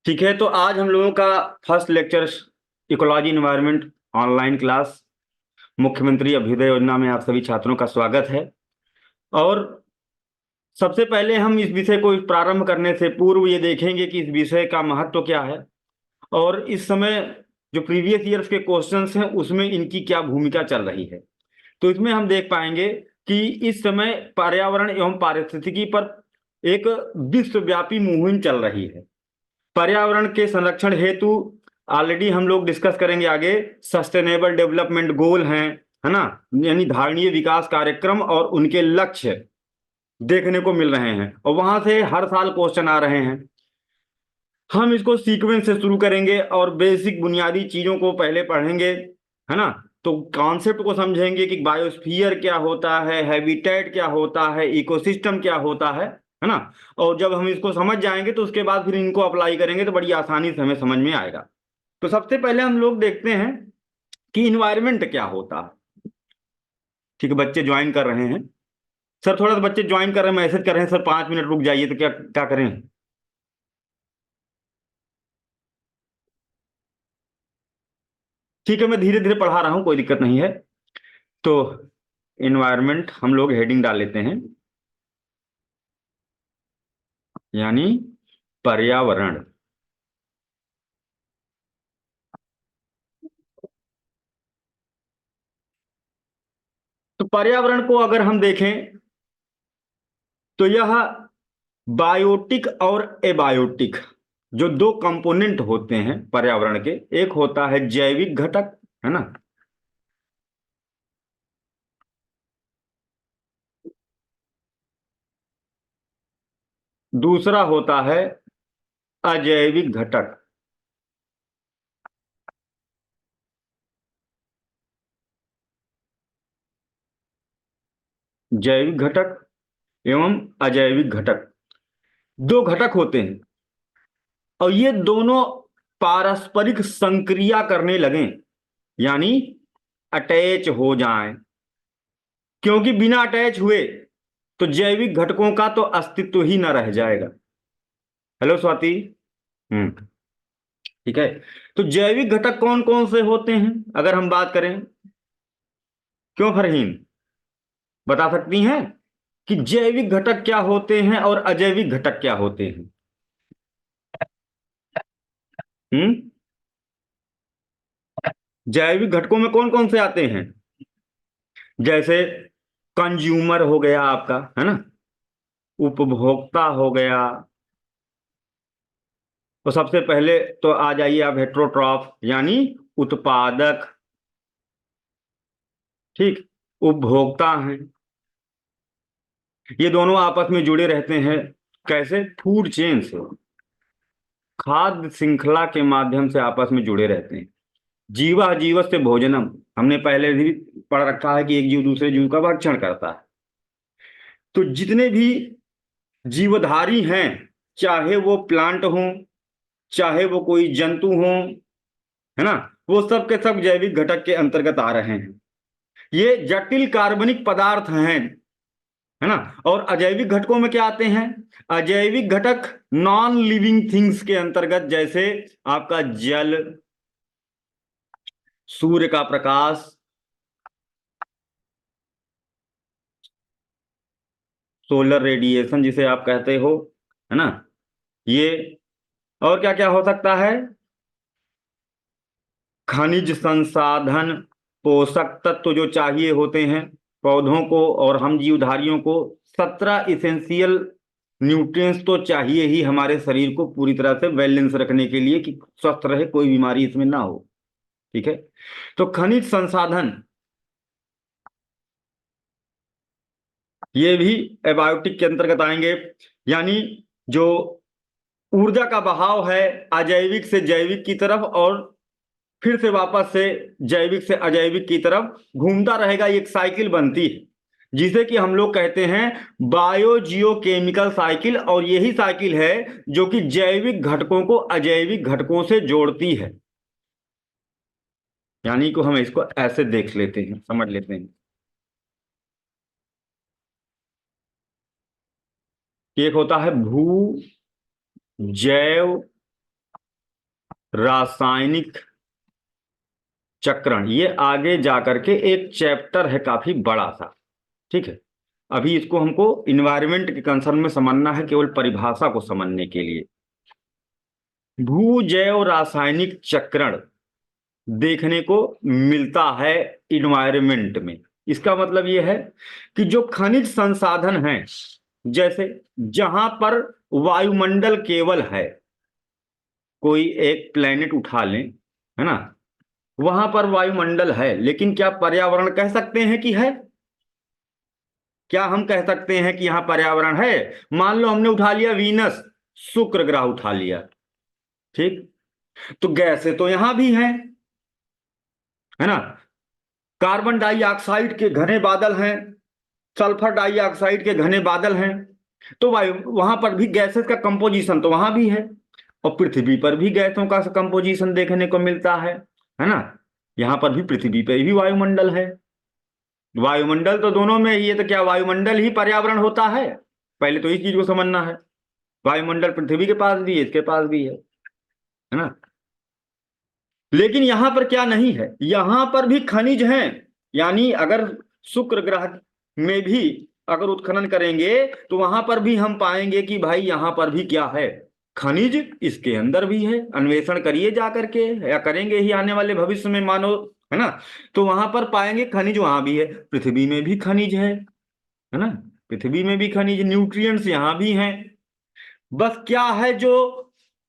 ठीक है, तो आज हम लोगों का first lecture ecology environment online class मुख्यमंत्री अभ्युदय योजना में आप सभी छात्रों का स्वागत है। और सबसे पहले हम इस विषय को प्रारंभ करने से पूर्व ये देखेंगे कि इस विषय का महत्व क्या है और इस समय जो प्रीवियस ईयर्स के क्वेश्चंस हैं उसमें इनकी क्या भूमिका चल रही है। तो इसमें हम देख पाएंगे कि इस समय पर्यावरण एवं पारिस्थितिकी पर एक विश्वव्यापी मुहिम चल रही है। पर्यावरण के संरक्षण हेतु ऑलरेडी हम लोग डिस्कस करेंगे आगे, सस्टेनेबल डेवलपमेंट गोल हैं, है ना, यानी धारणीय विकास कार्यक्रम और उनके लक्ष्य देखने को मिल रहे हैं और वहां से हर साल क्वेश्चन आ रहे हैं। हम इसको सीक्वेंस से शुरू करेंगे और बेसिक बुनियादी चीजों को पहले पढ़ेंगे, है ना। तो कॉन्सेप्ट को समझेंगे कि बायोस्फीयर क्या होता है, हैबिटेट क्या होता है, इकोसिस्टम क्या होता है ना। और जब हम इसको समझ जाएंगे तो उसके बाद फिर इनको अप्लाई करेंगे तो बड़ी आसानी से हमें समझ में आएगा। तो सबसे पहले हम लोग देखते हैं कि इन्वायरमेंट क्या होता है। ठीक है, बच्चे ज्वाइन कर रहे हैं। सर थोड़ा सा बच्चे ज्वाइन कर रहे हैं, मैसेज कर रहे हैं सर 5 मिनट रुक जाइए, तो क्या क्या करें। ठीक है, मैं धीरे धीरे पढ़ा रहा हूँ, कोई दिक्कत नहीं है। तो इन्वायरमेंट हम लोग हेडिंग डाल लेते हैं, यानी पर्यावरण। तो पर्यावरण को अगर हम देखें तो यह बायोटिक और एबायोटिक जो दो कंपोनेंट होते हैं पर्यावरण के, एक होता है जैविक घटक, है ना, दूसरा होता है अजैविक घटक। जैविक घटक एवं अजैविक घटक, दो घटक होते हैं और ये दोनों पारस्परिक संक्रिया करने लगें, यानी अटैच हो जाएं। क्योंकि बिना अटैच हुए तो जैविक घटकों का तो अस्तित्व ही न रह जाएगा। हेलो स्वाति। हम्म। ठीक है, तो जैविक घटक कौन कौन से होते हैं अगर हम बात करें, क्यों फरहीन, बता सकती हैं कि जैविक घटक क्या होते हैं और अजैविक घटक क्या होते हैं। हम्म। जैविक घटकों में कौन कौन से आते हैं, जैसे कंज्यूमर हो गया आपका, है ना, उपभोक्ता हो गया। तो सबसे पहले तो आ जाइए आप हेट्रोट्रॉफ यानी उत्पादक, ठीक, उपभोक्ता हैं। ये दोनों आपस में जुड़े रहते हैं, कैसे, फूड चेन से, खाद्य श्रृंखला के माध्यम से आपस में जुड़े रहते हैं। जीवा जीवस्य से भोजनम, हमने पहले भी पढ़ रखा है कि एक जीव दूसरे जीव का भक्षण करता है। तो जितने भी जीवधारी हैं, चाहे वो प्लांट हों, चाहे वो कोई जंतु हों, है ना, वो सब के सब जैविक घटक के अंतर्गत आ रहे हैं। ये जटिल कार्बनिक पदार्थ हैं, है ना। और अजैविक घटकों में क्या आते हैं, अजैविक घटक नॉन लिविंग थिंग्स के अंतर्गत, जैसे आपका जल, सूर्य का प्रकाश, सोलर रेडिएशन जिसे आप कहते हो, है ना, ये। और क्या क्या हो सकता है, खनिज संसाधन, पोषक तत्व जो चाहिए होते हैं पौधों को और हम जीवधारियों को, 17 इसेंशियल न्यूट्रिएंट्स तो चाहिए ही हमारे शरीर को पूरी तरह से बैलेंस रखने के लिए कि स्वस्थ रहे, कोई बीमारी इसमें ना हो। ठीक है, तो खनिज संसाधन ये भी एबायोटिक के अंतर्गत आएंगे, यानी जो ऊर्जा का बहाव है अजैविक से जैविक की तरफ और फिर से वापस से जैविक से अजैविक की तरफ घूमता रहेगा, एक साइकिल बनती है जिसे कि हम लोग कहते हैं बायो जियो केमिकल साइकिल। और यही साइकिल है जो कि जैविक घटकों को अजैविक घटकों से जोड़ती है। यानी कि हम इसको ऐसे देख लेते हैं, समझ लेते हैं कि एक होता है भू जैव रासायनिक चक्रण, ये आगे जाकर के एक चैप्टर है काफी बड़ा सा, ठीक है। अभी इसको हमको इन्वायरमेंट के कंसर्न में समझना है, केवल परिभाषा को समझने के लिए। भू जैव रासायनिक चक्रण देखने को मिलता है इन्वायरमेंट में। इसका मतलब यह है कि जो खनिज संसाधन हैं, जैसे जहां पर वायुमंडल केवल है, कोई एक प्लेनेट उठा लें, है ना, वहां पर वायुमंडल है, लेकिन क्या पर्यावरण कह सकते हैं कि है? क्या हम कह सकते हैं कि यहां पर्यावरण है? मान लो हमने उठा लिया वीनस, शुक्र ग्रह उठा लिया, ठीक, तो गैसें तो यहां भी हैं, है ना। कार्बन डाइऑक्साइड के घने बादल हैं, सल्फर डाइऑक्साइड के घने बादल हैं, तो वायु वहां पर भी गैसेस का कंपोजिशन तो वहां भी है, और पृथ्वी पर भी गैसों का कंपोजिशन देखने को मिलता है ना। यहां पर भी पृथ्वी पर भी वायुमंडल है। वायुमंडल तो दोनों में ही है, तो क्या वायुमंडल ही पर्यावरण होता है? पहले तो इस चीज को समझना है। वायुमंडल पृथ्वी के पास भी है, इसके पास भी है ना। लेकिन यहां पर क्या नहीं है, यहां पर भी खनिज हैं। यानी अगर शुक्र ग्रह में भी अगर उत्खनन करेंगे तो वहां पर भी हम पाएंगे कि भाई यहां पर भी क्या है, खनिज इसके अंदर भी है। अन्वेषण करिए जा करके, या करेंगे ही आने वाले भविष्य में, मानो, है ना। तो वहां पर पाएंगे खनिज वहां भी है, पृथ्वी में भी खनिज है ना। पृथ्वी में भी खनिज, न्यूट्रिएंट्स यहां भी हैं। बस क्या है जो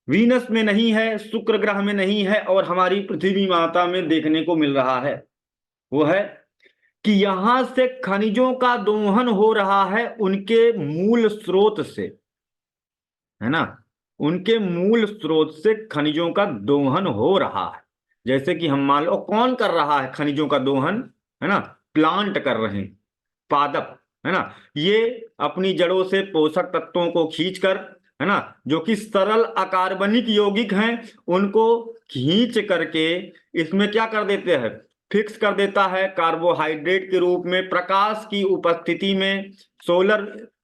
वीनस में नहीं है, शुक्र ग्रह में नहीं है, और हमारी पृथ्वी माता में देखने को मिल रहा है, वो है कि यहां से खनिजों का दोहन हो रहा है उनके मूल स्रोत से, है ना। उनके मूल स्रोत से खनिजों का दोहन हो रहा है। जैसे कि हम मान लो, कौन कर रहा है खनिजों का दोहन, है ना, प्लांट कर रहे हैं, पादप, है ना। ये अपनी जड़ों से पोषक तत्वों को खींचकर, है ना, जो कि सरल अकार्बनिक यौगिक हैं, उनको खींच करके इसमें क्या कर देते हैं, फिक्स कर देता है कार्बोहाइड्रेट के रूप में, प्रकाश की उपस्थिति में। सोलर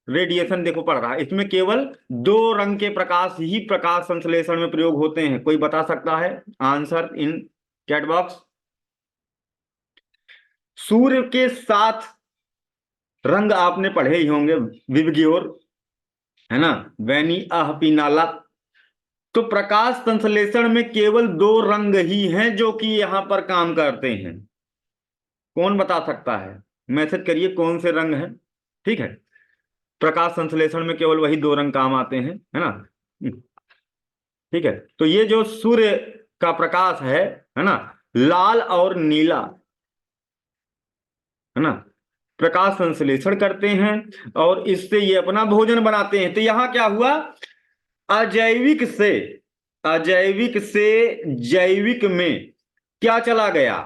रेडिएशन देखो पड़ रहा है, इसमें केवल दो रंग के प्रकाश ही प्रकाश संश्लेषण में प्रयोग होते हैं। कोई बता सकता है आंसर इन चैट बॉक्स? सूर्य के 7 रंग आपने पढ़े ही होंगे, विबग्योर, है ना, वैनी, आह, पीनाला। तो प्रकाश संश्लेषण में केवल 2 रंग ही हैं जो कि यहां पर काम करते हैं। कौन बता सकता है? मैसेज करिए कौन से रंग हैं, ठीक है। प्रकाश संश्लेषण में केवल वही 2 रंग काम आते हैं, है ना। ठीक है, तो ये जो सूर्य का प्रकाश है ना, लाल और नीला, है ना, प्रकाश संश्लेषण करते हैं और इससे ये अपना भोजन बनाते हैं। तो यहां क्या हुआ, अजैविक से जैविक में क्या चला गया,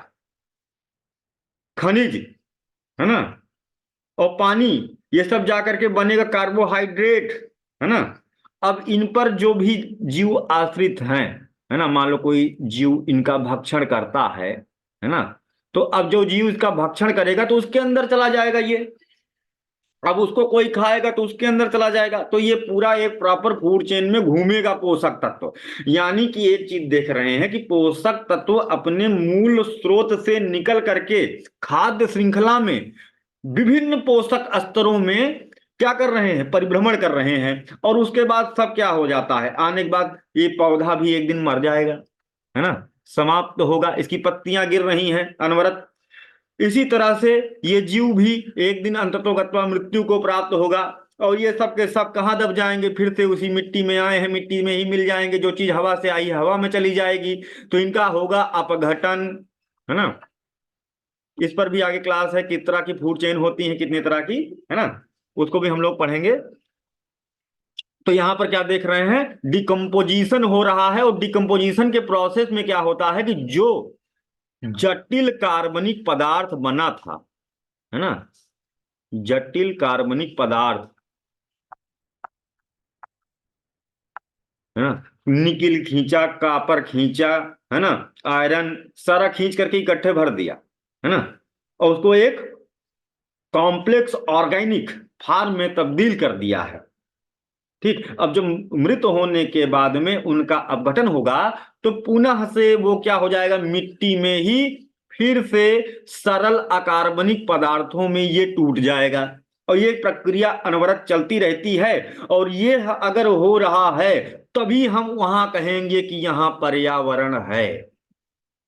खनिज, है ना, और पानी, ये सब जाकर के बनेगा कार्बोहाइड्रेट, है ना। अब इन पर जो भी जीव आश्रित हैं, है ना, मान लो कोई जीव इनका भक्षण करता है ना, तो अब जो जीव इसका भक्षण करेगा तो उसके अंदर चला जाएगा ये। अब उसको कोई खाएगा तो उसके अंदर चला जाएगा, तो ये पूरा एक प्रॉपर फूड चेन में घूमेगा पोषक तत्व। यानी कि एक चीज देख रहे हैं कि पोषक तत्व अपने मूल स्रोत से निकल करके खाद्य श्रृंखला में विभिन्न पोषक स्तरों में क्या कर रहे हैं, परिभ्रमण कर रहे हैं। और उसके बाद सब क्या हो जाता है, आने के बाद ये पौधा भी एक दिन मर जाएगा, है ना, समाप्त होगा, इसकी पत्तियां गिर रही हैं अनवरत। इसी तरह से ये जीव भी एक दिन अंततोगत्वा मृत्यु को प्राप्त होगा, और ये सब के सब कहाँ दब जाएंगे, फिर से उसी मिट्टी में आए हैं, मिट्टी में ही मिल जाएंगे। जो चीज हवा से आई हवा में चली जाएगी, तो इनका होगा अपघटन, है ना। इस पर भी आगे क्लास है, किस तरह की फूड चेन होती है, कितने तरह की, है ना, उसको भी हम लोग पढ़ेंगे। तो यहां पर क्या देख रहे हैं, डिकम्पोजिशन हो रहा है, और डिकम्पोजिशन के प्रोसेस में क्या होता है कि जो जटिल कार्बनिक पदार्थ बना था, है ना, जटिल कार्बनिक पदार्थ, है ना, निकिल खींचा, कापर खींचा, है ना, आयरन, सारा खींच करके इकट्ठे भर दिया, है ना, और उसको एक कॉम्प्लेक्स ऑर्गेनिक फॉर्म में तब्दील कर दिया है। ठीक, अब जब मृत होने के बाद में उनका अपघटन होगा, तो पुनः से वो क्या हो जाएगा, मिट्टी में ही फिर से सरल अकार्बनिक पदार्थों में ये टूट जाएगा। और ये प्रक्रिया अनवरत चलती रहती है, और ये अगर हो रहा है तभी हम वहां कहेंगे कि यहाँ पर्यावरण है।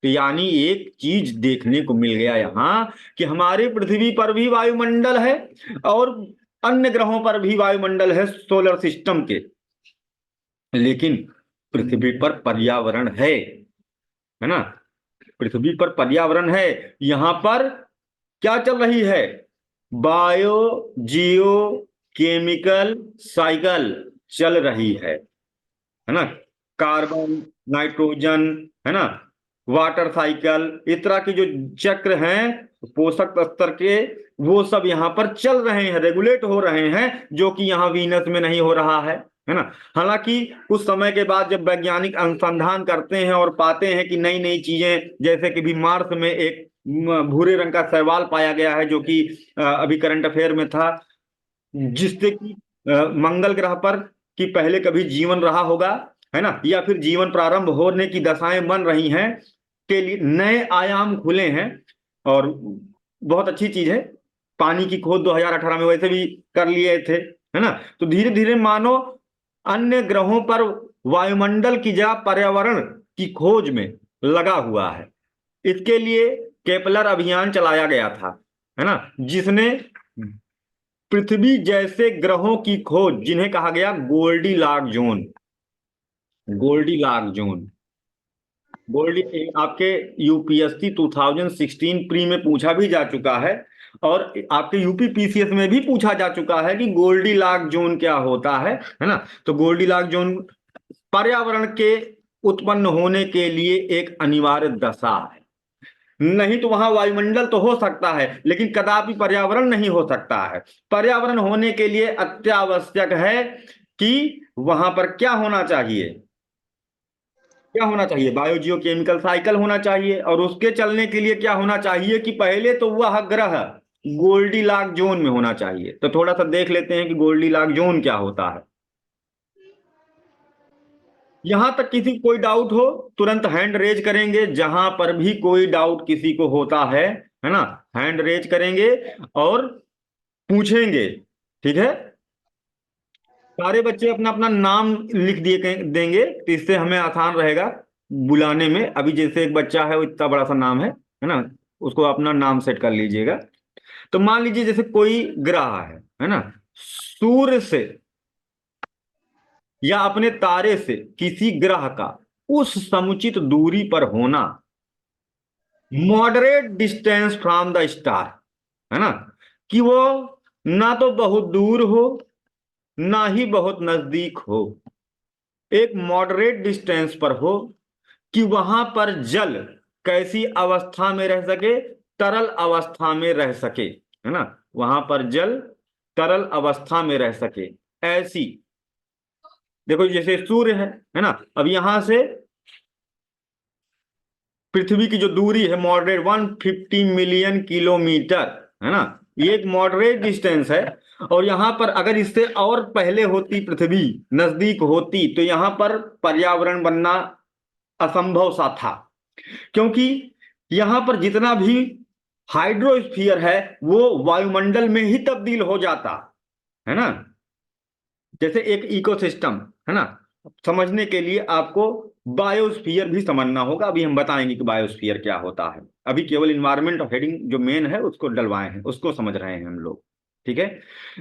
तो यानी एक चीज देखने को मिल गया यहाँ कि हमारे पृथ्वी पर भी वायुमंडल है और अन्य ग्रहों पर भी वायुमंडल है सोलर सिस्टम के, लेकिन पृथ्वी पर पर्यावरण है ना। पृथ्वी पर पर्यावरण है। यहां पर क्या चल रही है, बायो जियो केमिकल साइकिल चल रही है ना। कार्बन, नाइट्रोजन, है ना, वाटर साइकिल, इस तरह के जो चक्र हैं पोषक स्तर के, वो सब यहाँ पर चल रहे हैं, रेगुलेट हो रहे हैं, जो कि यहाँ वीनस में नहीं हो रहा है ना। हालांकि कुछ समय के बाद जब वैज्ञानिक अनुसंधान करते हैं और पाते हैं कि नई नई चीजें, जैसे कि भी मार्स में एक भूरे रंग का शैवाल पाया गया है, जो कि अभी करंट अफेयर में था, जिससे कि मंगल ग्रह पर कि पहले कभी जीवन रहा होगा, है ना, या फिर जीवन प्रारंभ होने की दशाएं बन रही हैं, के लिए नए आयाम खुले हैं। और बहुत अच्छी चीज है। पानी की खोज 2018 में वैसे भी कर लिए थे, है ना। तो धीरे धीरे मानो अन्य ग्रहों पर वायुमंडल की जगह पर्यावरण की खोज में लगा हुआ है। इसके लिए केपलर अभियान चलाया गया था, है ना, जिसने पृथ्वी जैसे ग्रहों की खोज, जिन्हें कहा गया Goldy lock zone, Goldy lock zone, Goldy, आपके यूपीएससी 2016 प्री में पूछा भी जा चुका है, और आपके यूपी पीसीएस में भी पूछा जा चुका है कि गोल्डी लॉक जोन क्या होता है ना। तो गोल्डी लॉक जोन पर्यावरण के उत्पन्न होने के लिए एक अनिवार्य दशा है। नहीं तो वहां वायुमंडल तो हो सकता है, लेकिन कदापि पर्यावरण नहीं हो सकता है। पर्यावरण होने के लिए अत्यावश्यक है कि वहां पर क्या होना चाहिए, क्या होना चाहिए, बायोजियो केमिकल साइकिल होना चाहिए। और उसके चलने के लिए क्या होना चाहिए कि पहले तो वह ग्रह गोल्डी लॉक जोन में होना चाहिए। तो थोड़ा सा देख लेते हैं कि गोल्डी लॉक जोन क्या होता है। यहां तक किसी कोई डाउट हो तुरंत हैंड रेज करेंगे, जहां पर भी कोई डाउट किसी को होता है ना, हैंड रेज करेंगे और पूछेंगे, ठीक है। सारे बच्चे अपना अपना नाम लिख दिए देंगे, तो इससे हमें आसान रहेगा बुलाने में। अभी जैसे एक बच्चा है, वो इतना बड़ा सा नाम है ना, उसको अपना नाम सेट कर लीजिएगा। तो मान लीजिए जैसे कोई ग्रह है ना, सूर्य से या अपने तारे से किसी ग्रह का उस समुचित दूरी पर होना, moderate distance from the star, है ना, कि वो ना तो बहुत दूर हो ना ही बहुत नजदीक हो, एक मॉडरेट डिस्टेंस पर हो, कि वहां पर जल कैसी अवस्था में रह सके, तरल अवस्था में रह सके, है ना, वहां पर जल तरल अवस्था में रह सके। ऐसी, देखो जैसे सूर्य है ना, अब यहां से पृथ्वी की जो दूरी है मॉडरेट 150 मिलियन किलोमीटर, है ना, ये एक मॉडरेट डिस्टेंस है। और यहां पर अगर इससे और पहले होती, पृथ्वी नजदीक होती, तो यहां पर पर्यावरण बनना असंभव सा था, क्योंकि यहां पर जितना भी हाइड्रोस्फीयर है वो वायुमंडल में ही तब्दील हो जाता, है ना। जैसे एक इकोसिस्टम, है ना, समझने के लिए आपको बायोस्फीयर भी समझना होगा। अभी हम बताएंगे कि बायोस्फीयर क्या होता है। अभी केवल इन्वायरमेंट हेडिंग जो मेन है उसको डलवाए हैं, उसको समझ रहे हैं हम लोग, ठीक है।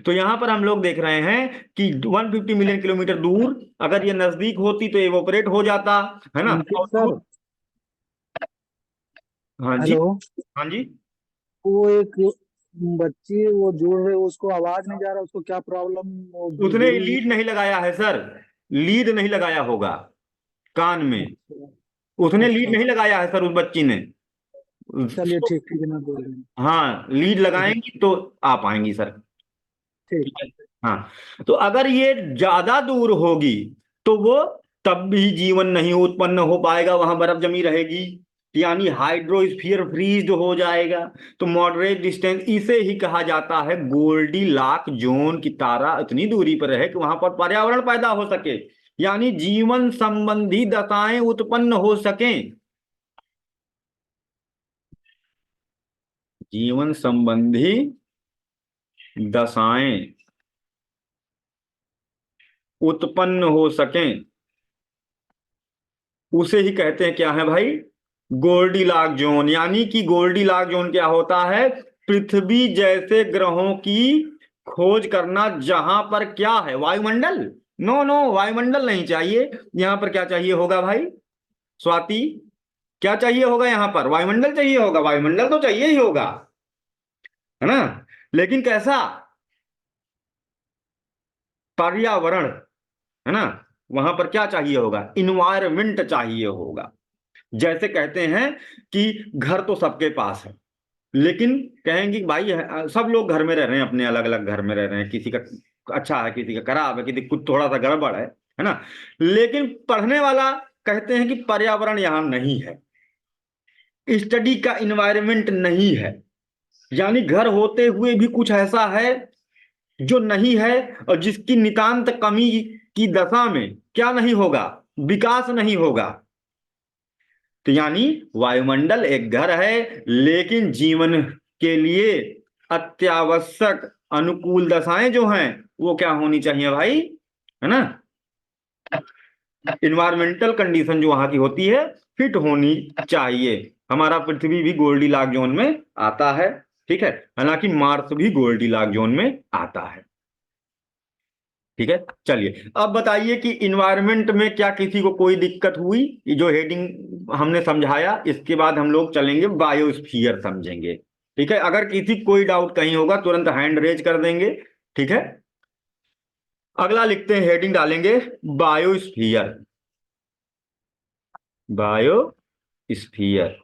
तो यहां पर हम लोग देख रहे हैं कि 150 मिलियन किलोमीटर दूर अगर ये नजदीक होती तो एवोपरेट हो जाता, है ना। अंकित और सर। हाँ जी, हेलो। हाँ जी। वो एक बच्ची वो जोड़ रहे, उसको आवाज नहीं जा रहा, उसको क्या प्रॉब्लम, वो उसने गिरी? लीड नहीं लगाया है सर, लीड नहीं लगाया होगा कान में, अच्छा। उसने लीड अच्छा। नहीं लगाया है सर उस बच्ची ने। चलिए ठीक ठीक है, मैं बोल रही हूँ। हाँ, लीड ठीक है। लगाएंगी तो आ पाएंगी सर, ठीक। ठीक है। हाँ, तो अगर ये ज्यादा दूर होगी तो वो तब भी जीवन नहीं उत्पन्न हो पाएगा, वहां बर्फ जमी रहेगी, यानी हाइड्रोस्फीयर फ्रीज हो जाएगा। तो मॉडरेट डिस्टेंस इसे ही कहा जाता है गोल्डी लॉक जोन, की तारा इतनी दूरी पर रहे कि वहां पर पर्यावरण पैदा हो सके, यानी जीवन संबंधी दशाएं उत्पन्न हो सकें, जीवन संबंधी दशाएं उत्पन्न हो सकें, उसे ही कहते हैं क्या है भाई, गोल्डीलॉक जोन। यानी कि गोल्डीलॉक जोन क्या होता है, पृथ्वी जैसे ग्रहों की खोज करना जहां पर क्या है, वायुमंडल। नो नो, वायुमंडल नहीं चाहिए, यहां पर क्या चाहिए होगा भाई स्वाति, क्या चाहिए होगा यहां पर, वायुमंडल चाहिए होगा, वायुमंडल तो चाहिए ही होगा, है ना। लेकिन कैसा, पर्यावरण, है ना, वहां पर क्या चाहिए होगा, इन्वायरमेंट चाहिए होगा। जैसे कहते हैं कि घर तो सबके पास है, लेकिन कहेंगे कि भाई सब लोग घर में रह रहे हैं, अपने अलग अलग घर में रह रहे हैं, किसी का अच्छा है, किसी का खराब है, किसी कुछ थोड़ा सा गड़बड़ है ना। लेकिन पढ़ने वाला कहते हैं कि पर्यावरण यहाँ नहीं है, स्टडी का इन्वायरमेंट नहीं है। यानी घर होते हुए भी कुछ ऐसा है जो नहीं है, और जिसकी नितांत कमी की दशा में क्या नहीं होगा, विकास नहीं होगा। तो यानी वायुमंडल एक घर है, लेकिन जीवन के लिए अत्यावश्यक अनुकूल दशाएं जो हैं वो क्या होनी चाहिए भाई, है ना, इन्वायरमेंटल कंडीशन जो वहां की होती है फिट होनी चाहिए। हमारा पृथ्वी भी गोल्डीलॉक जोन में आता है, ठीक है, हालांकि मार्स भी गोल्डीलॉक जोन में आता है, ठीक है। चलिए अब बताइए कि इन्वायरमेंट में क्या किसी को कोई दिक्कत हुई, ये जो हेडिंग हमने समझाया, इसके बाद हम लोग चलेंगे बायोस्फीयर समझेंगे, ठीक है। अगर किसी कोई डाउट कहीं होगा तुरंत हैंड रेज कर देंगे, ठीक है। अगला लिखते हैं, हेडिंग डालेंगे बायोस्फीयर, बायोस्फीयर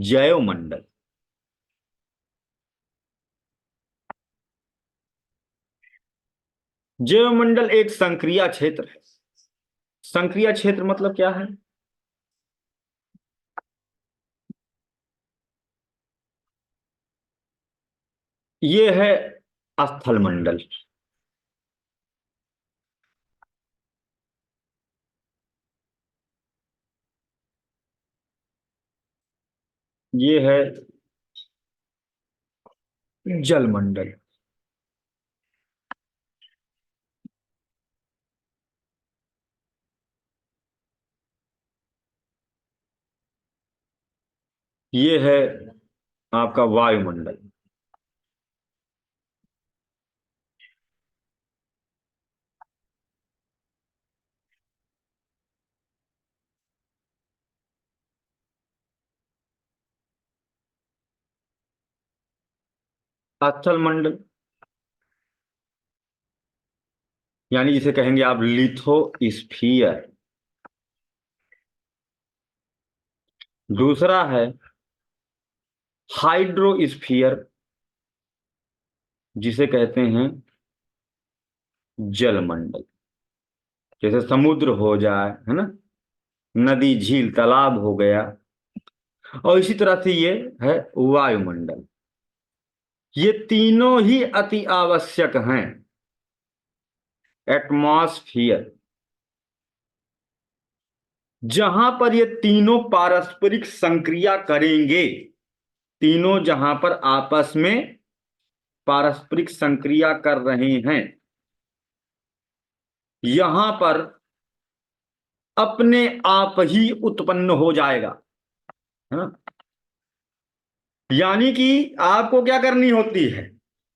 जैवमंडल। जैवमंडल एक संक्रिया क्षेत्र है। संक्रिया क्षेत्र मतलब क्या है, ये है स्थल मंडल, ये है जलमंडल, ये है आपका वायुमंडल। स्थल मंडल यानी जिसे कहेंगे आप लिथोस्फीयर। दूसरा है हाइड्रोस्फीयर, जिसे कहते हैं जलमंडल, जैसे समुद्र हो जाए, है ना, नदी झील तालाब हो गया। और इसी तरह से ये है वायुमंडल। ये तीनों ही अति आवश्यक हैं। एटमॉस्फियर, जहां पर ये तीनों पारस्परिक संक्रिया करेंगे, तीनों जहां पर आपस में पारस्परिक संक्रिया कर रहे हैं, यहां पर अपने आप ही उत्पन्न हो जाएगा, है ना। यानी कि आपको क्या करनी होती है,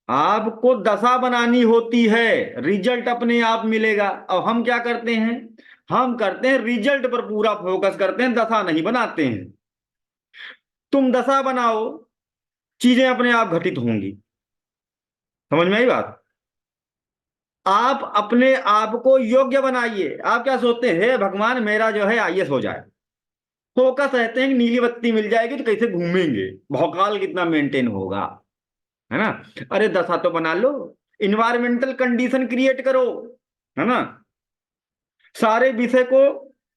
आपको दशा बनानी होती है, रिजल्ट अपने आप मिलेगा। और हम क्या करते हैं, हम करते हैं रिजल्ट पर पूरा फोकस करते हैं, दशा नहीं बनाते हैं। तुम दशा बनाओ, चीजें अपने आप घटित होंगी। समझ में आई बात। आप अपने आप को योग्य बनाइए। आप क्या सोचते हैं, हे भगवान मेरा जो है आईएएस हो जाए, फोकस रहते हैं कि नीली बत्ती मिल जाएगी तो कैसे घूमेंगे, भौकाल कितना मेंटेन होगा, है ना। अरे दशा तो बना लो, इन्वायरमेंटल कंडीशन क्रिएट करो, है ना, सारे विषय को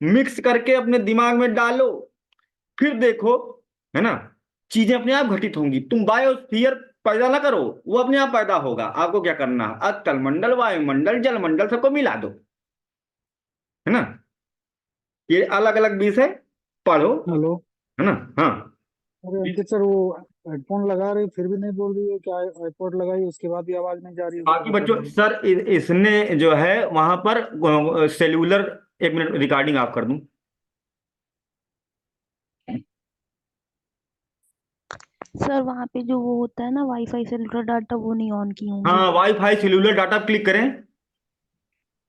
मिक्स करके अपने दिमाग में डालो, फिर देखो, है ना, चीजें अपने आप घटित होंगी। तुम बायोस्फीयर पैदा ना करो, वो अपने आप पैदा होगा। आपको क्या करना है, स्थल मंडल, वायुमंडल, जलमंडल सबको मिला दो, है ना। ये अलग अलग विषय पढ़ो, हेलो। है ना। हाँ, अरे अंकित सर, वो हेडफोन लगा रहे फिर भी नहीं बोल रही है, क्या आईपॉड लगाई उसके बाद भी आवाज नहीं जा रही है, क्या बाकी बता बच्चों रही है? सर इसने जो है वहां पर सेल्यूलर, एक मिनट रिकॉर्डिंग ऑफ कर दूं। सर वहाँ पे जो वो होता है ना वाईफाई सेल्युलर डाटा, वो नहीं ऑन की होंगी। हाँ, वाईफाई सेल्यूलर डाटा क्लिक करें।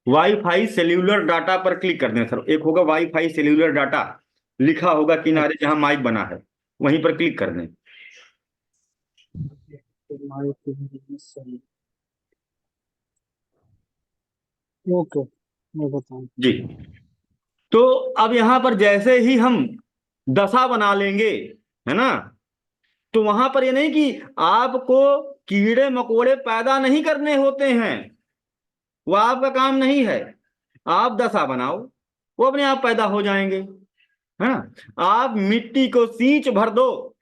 वाईफाई सेल्यूलर डाटा पर क्लिक कर दें सर, एक होगा वाईफाई सेल्यूलर डाटा, लिखा होगा किनारे जहां माइक बना है, वहीं पर क्लिक कर दें। ओके, मैं बताऊँ। जी। तो अब यहां पर जैसे ही हम दशा बना लेंगे, है ना, तो वहां पर ये नहीं कि आपको कीड़े मकोड़े पैदा नहीं करने होते हैं, वो आपका काम नहीं है। आप दशा बनाओ, वो अपने आप पैदा हो जाएंगे, है ना। आप मिट्टी को सींच भर दो,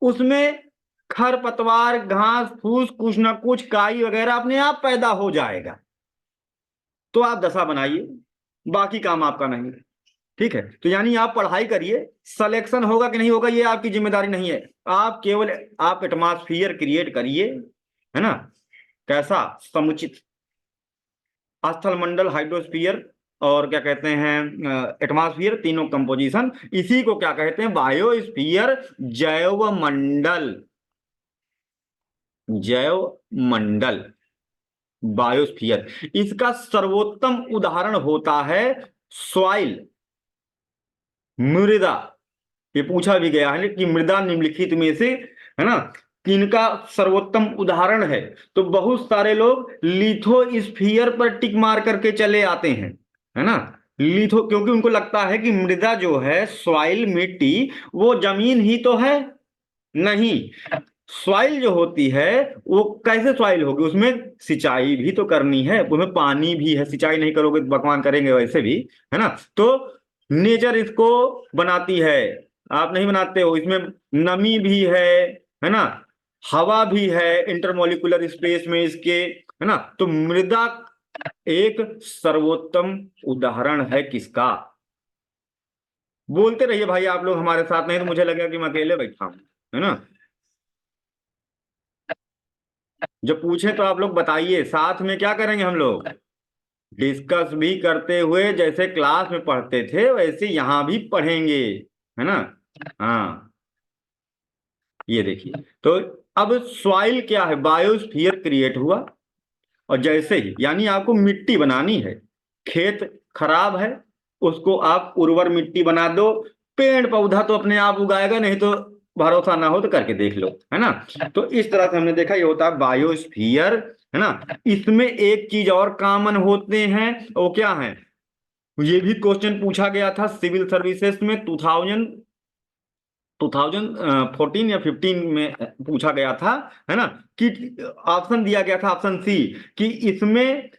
उसमें खरपतवार घास फूस कुछ ना कुछ काई वगैरह अपने आप पैदा हो जाएगा। तो आप दशा बनाइए, बाकी काम आपका नहीं। ठीक है, तो यानी आप पढ़ाई करिए, सिलेक्शन होगा कि नहीं होगा ये आपकी जिम्मेदारी नहीं है। आप केवल आप एटमॉस्फियर क्रिएट करिए, है ना, कैसा समुचित स्थल मंडल हाइड्रोस्फीयर और क्या कहते हैं एटमॉस्फियर, तीनों कंपोजिशन, इसी को क्या कहते हैं बायोस्फीयर, जैव मंडल, जैव मंडल, बायोस्फीयर। इसका सर्वोत्तम उदाहरण होता है सॉइल, मृदा। ये पूछा भी गया है कि मृदा निम्नलिखित में से, है ना, किनका सर्वोत्तम उदाहरण है। तो बहुत सारे लोग लिथोस्फीयर पर टिक मार करके चले आते हैं, है ना। लिथो, क्योंकि उनको लगता है कि मृदा जो है सॉइल, मिट्टी, वो जमीन ही तो है। नहीं, सॉइल जो होती है वो कैसे सॉइल होगी, उसमें सिंचाई भी तो करनी है, उसमें पानी भी है, सिंचाई नहीं करोगे तो बकवान करेंगे वैसे भी, है ना। तो नेचर इसको बनाती है, आप नहीं बनाते हो। इसमें नमी भी है ना, हवा भी है इंटरमोलिकुलर स्पेस में इसके, है ना। तो मृदा एक सर्वोत्तम उदाहरण है किसका। बोलते रहिए भाई आप लोग हमारे साथ, नहीं तो मुझे लगेगा कि मैं अकेले बैठा हूं, है ना। जब पूछे तो आप लोग बताइए, साथ में क्या करेंगे हम लोग, डिस्कस भी करते हुए, जैसे क्लास में पढ़ते थे वैसे यहां भी पढ़ेंगे, है ना। हाँ, ये देखिए। तो अब सॉइल क्या है, बायोस्फीयर क्रिएट हुआ, और जैसे ही यानी आपको मिट्टी बनानी है, खेत खराब है, उसको आप उर्वर मिट्टी बना दो, पेड़ पौधा तो अपने आप उगाएगा, नहीं तो भरोसा ना हो तो करके देख लो, है ना। तो इस तरह से हमने देखा ये होता है बायोस्फीयर, है ना। इसमें एक चीज और कॉमन होते हैं, वो क्या है, ये भी क्वेश्चन पूछा गया था सिविल सर्विसेज में 2014 या 15 में पूछा गया था, है ना, कि ऑप्शन दिया गया था ऑप्शन सी, कि इसमें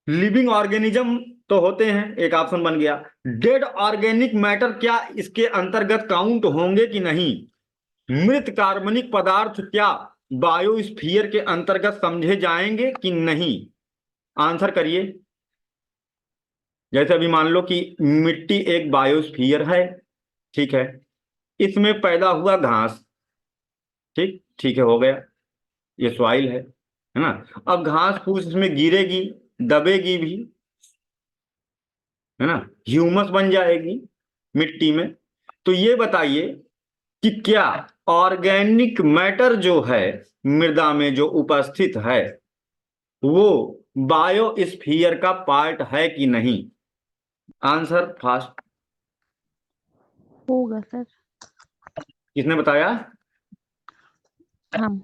लिविंग ऑर्गेनिज्म तो होते हैं, एक ऑप्शन बन गया। डेड ऑर्गेनिक मैटर क्या इसके अंतर्गत काउंट होंगे कि नहीं, मृत कार्बनिक पदार्थ क्या बायोस्फीयर के अंतर्गत समझे जाएंगे कि नहीं, आंसर करिए। जैसे अभी मान लो कि मिट्टी एक बायोस्फीयर है, ठीक है, इसमें पैदा हुआ घास, ठीक ठीक है, हो गया, ये सॉइल है ना। अब घास फूस इसमें गिरेगी, दबेगी भी, है ना, ह्यूमस बन जाएगी मिट्टी में। तो ये बताइए कि क्या ऑर्गेनिक मैटर जो है मृदा में जो उपस्थित है वो बायोस्फीयर का पार्ट है कि नहीं, आंसर फास्ट। होगा सर। किसने बताया, हम।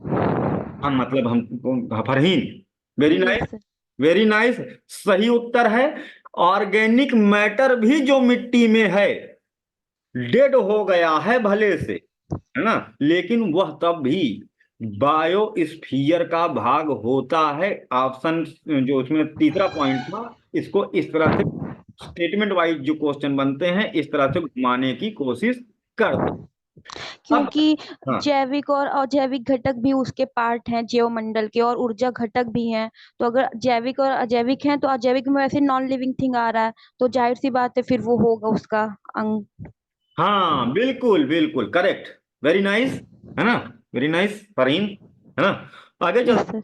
हम मतलब हम, Farheen, very yes nice, sir. Very nice, सही उत्तर है। ऑर्गेनिक मैटर भी जो मिट्टी में है डेड हो गया है भले से, है ना, लेकिन वह तब भी बायोस्फीयर का भाग होता है। ऑप्शन जो उसमें तीसरा पॉइंट था, इसको इस तरह से स्टेटमेंट वाइज जो क्वेश्चन बनते हैं इस तरह से घुमाने की कोशिश करते हैं। क्योंकि हाँ जैविक और अजैविक घटक भी उसके पार्ट हैं जैव मंडल के, और ऊर्जा घटक भी हैं। तो अगर जैविक और अजैविक हैं तो अजैविक में वैसे नॉन लिविंग थिंग आ रहा है, तो जाहिर सी बात है फिर वो होगा उसका अंग। हाँ, बिल्कुल बिल्कुल करेक्ट, वेरी नाइस, है ना, वेरी नाइस फरहीन, है ना। आगे यस चल, सर।